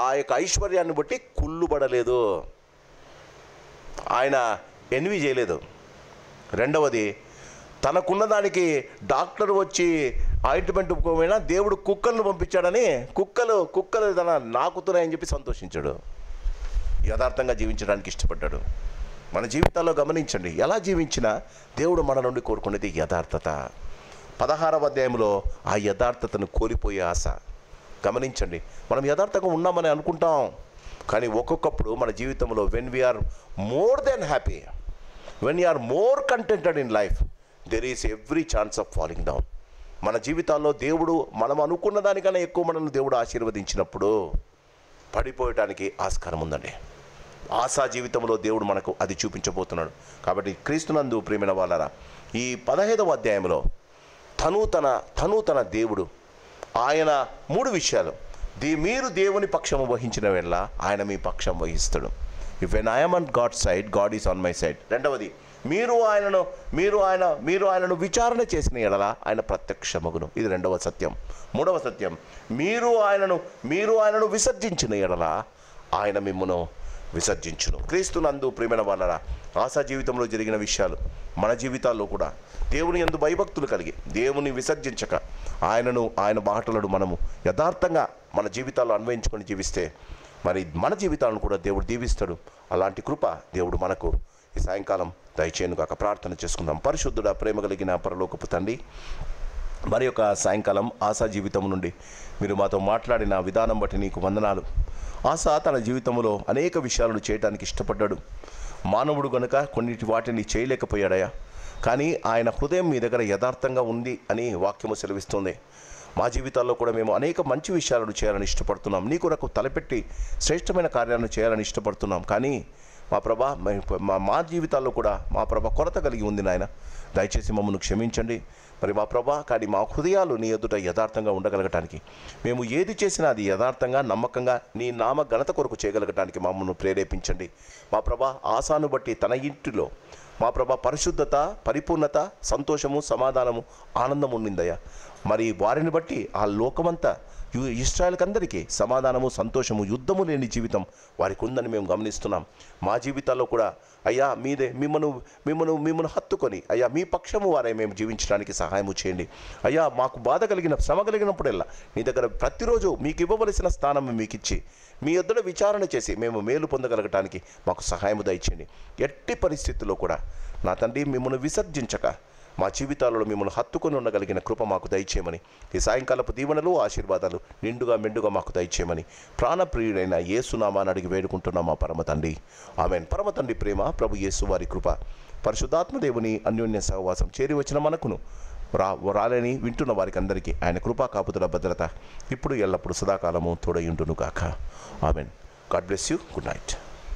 ఆ యొక్క ఐశ్వర్యాన్ని బట్టి కుళ్ళుబడలేదు, ఆయన ఎన్వి చేయలేదు. రెండవది, తనకున్న దానికి డాక్టర్ వచ్చి ఆయింట్మెంట్ పోయినా దేవుడు కుక్కలను పంపించాడని కుక్కలు తన నాకుతున్నాయని చెప్పి సంతోషించాడు. యథార్థంగా జీవించడానికి ఇష్టపడ్డాడు. మన జీవితాల్లో గమనించండి, ఎలా జీవించినా దేవుడు మన నుండి కోరుకునేది యథార్థత. 16వ అధ్యాయంలో ఆ యథార్థతను కోల్పోయే ఆశ. గమనించండి, మనం యథార్థంగా ఉన్నామని అనుకుంటాం, కానీ ఒక్కొక్కప్పుడు మన జీవితంలో when we are more than happy, when we are more contented in life, there is every chance of falling down. మన జీవితాల్లో దేవుడు మనం అనుకున్న దానికన్నా ఎక్కువ మనల్ని దేవుడు ఆశీర్వదించినప్పుడు పడిపోయటానికి ఆస్కారం ఉందండి. ఆశా జీవితంలో దేవుడు మనకు అది చూపించబోతున్నాడు. కాబట్టి క్రీస్తునందు ప్రియమైన వాళ్ళారా, ఈ 15వ అధ్యాయంలో తను తన దేవుడు, ఆయన 3 విషయాలు. మీరు దేవుని పక్షము వహించిన వేళ ఆయన మీ పక్షం వహిస్తాడు. When I am on God side, God is on my side. రెండవది, మీరు ఆయనను విచారణ చేసిన ఎడల ఆయన ప్రత్యక్షమగును. ఇది 2వ సత్యం. 3వ సత్యం, మీరు ఆయనను విసర్జించిన ఎడల ఆయన మిమ్మును విసర్జించును. క్రీస్తునందు ప్రియమైన వాళ్ళరా, ఆశా జీవితంలో జరిగిన విషయాలు మన జీవితాల్లో కూడా దేవుని యందు భయభక్తులు కలిగి దేవుని విసర్జించక ఆయన మాటలను మనము యథార్థంగా మన జీవితాల్లో అన్వయించుకొని జీవిస్తే మరి మన జీవితాలను కూడా దేవుడు దీవిస్తాడు. అలాంటి కృప దేవుడు మనకు ఈ సాయంకాలం దయచేయను కాక. ప్రార్థన చేసుకుందాం. పరిశుద్ధుడా, ప్రేమ కలిగిన పరలోకపు తండ్రి, మరి యొక్క సాయంకాలం ఆశా జీవితం నుండి మీరు మాతో మాట్లాడిన విధానం బట్టి నీకు వందనాలు. ఆశ తన జీవితంలో అనేక విషయాలను చేయడానికి ఇష్టపడ్డాడు. మానవుడు గనుక కొన్నిటి వాటిని చేయలేకపోయాడయా, కానీ ఆయన హృదయం మీ దగ్గర యథార్థంగా ఉంది అని వాక్యము సెలవిస్తుంది. మా జీవితాల్లో కూడా మేము అనేక మంచి విషయాలను చేయాలని ఇష్టపడుతున్నాం. నీ కొరకు తలపెట్టి శ్రేష్టమైన కార్యాలను చేయాలని ఇష్టపడుతున్నాం. కానీ మా ప్రభా, మా జీవితాల్లో కూడా మా ప్రభా కొరత కలిగి ఉంది నాయన. దయచేసి మమ్మల్ని క్షమించండి. మరి మా ప్రభా, కానీ మా హృదయాలు నీ ఎదుట యథార్థంగా ఉండగలగటానికి, మేము ఏది చేసినా అది యథార్థంగా, నమ్మకంగా నీ నామ ఘనత కొరకు చేయగలగటానికి మమ్మల్ని ప్రేరేపించండి. మా ప్రభా, ఆశాను బట్టి తన ఇంటిలో మా ప్రభా పరిశుద్ధత, పరిపూర్ణత, సంతోషము, సమాధానము, ఆనందం ఉండిందయ్యా. మరి వారిని బట్టి ఆ లోకమంతా ఇశ్రాయేలుకందరికీ సమాధానము, సంతోషము, యుద్ధము లేని జీవితం వారికి ఉందని మేము గమనిస్తున్నాం. మా జీవితాల్లో కూడా అయ్యా మిమ్మల్ని హత్తుకొని అయ్యా మీ పక్షము వారే మేము జీవించడానికి సహాయము చేయండి. అయ్యా మాకు బాధ కలిగిన, శ్రమ కలిగినప్పుడల్లా నీ దగ్గర ప్రతిరోజు మీకు ఇవ్వవలసిన స్థానం మీకు ఇచ్చి మీ ఎదుట విచారణ చేసి మేము మేలు పొందగలగటానికి మాకు సహాయము దయచేయండి. ఎట్టి పరిస్థితుల్లో కూడా నా తండ్రి మిమ్మల్ని విసర్జించక మా జీవితాలలో మిమ్మల్ని హత్తుకొని ఉండగలిగిన కృప మాకు దయచేయమని, ఈ సాయంకాలపు దీవెనలు, ఆశీర్వాదాలు నిండుగా మెండుగా మాకు దయచేయమని ప్రాణప్రియుడైన యేసు నామాన్ని అడిగి వేడుకుంటున్నాం మా పరమ తండ్రి. ఆమేన్. పరమ తండ్రి ప్రేమ, ప్రభు యేసు వారి కృప, పరిశుద్ధాత్మ దేవుని అన్యోన్య సహవాసం చేరి వచ్చిన మనకును రాలని వింటున్న వారికి అందరికీ ఆయన కృపా కాపుదల భద్రత ఇప్పుడు ఎల్లప్పుడు సదాకాలము తోడయుండును గాక. ఆమేన్. God bless you. Good night.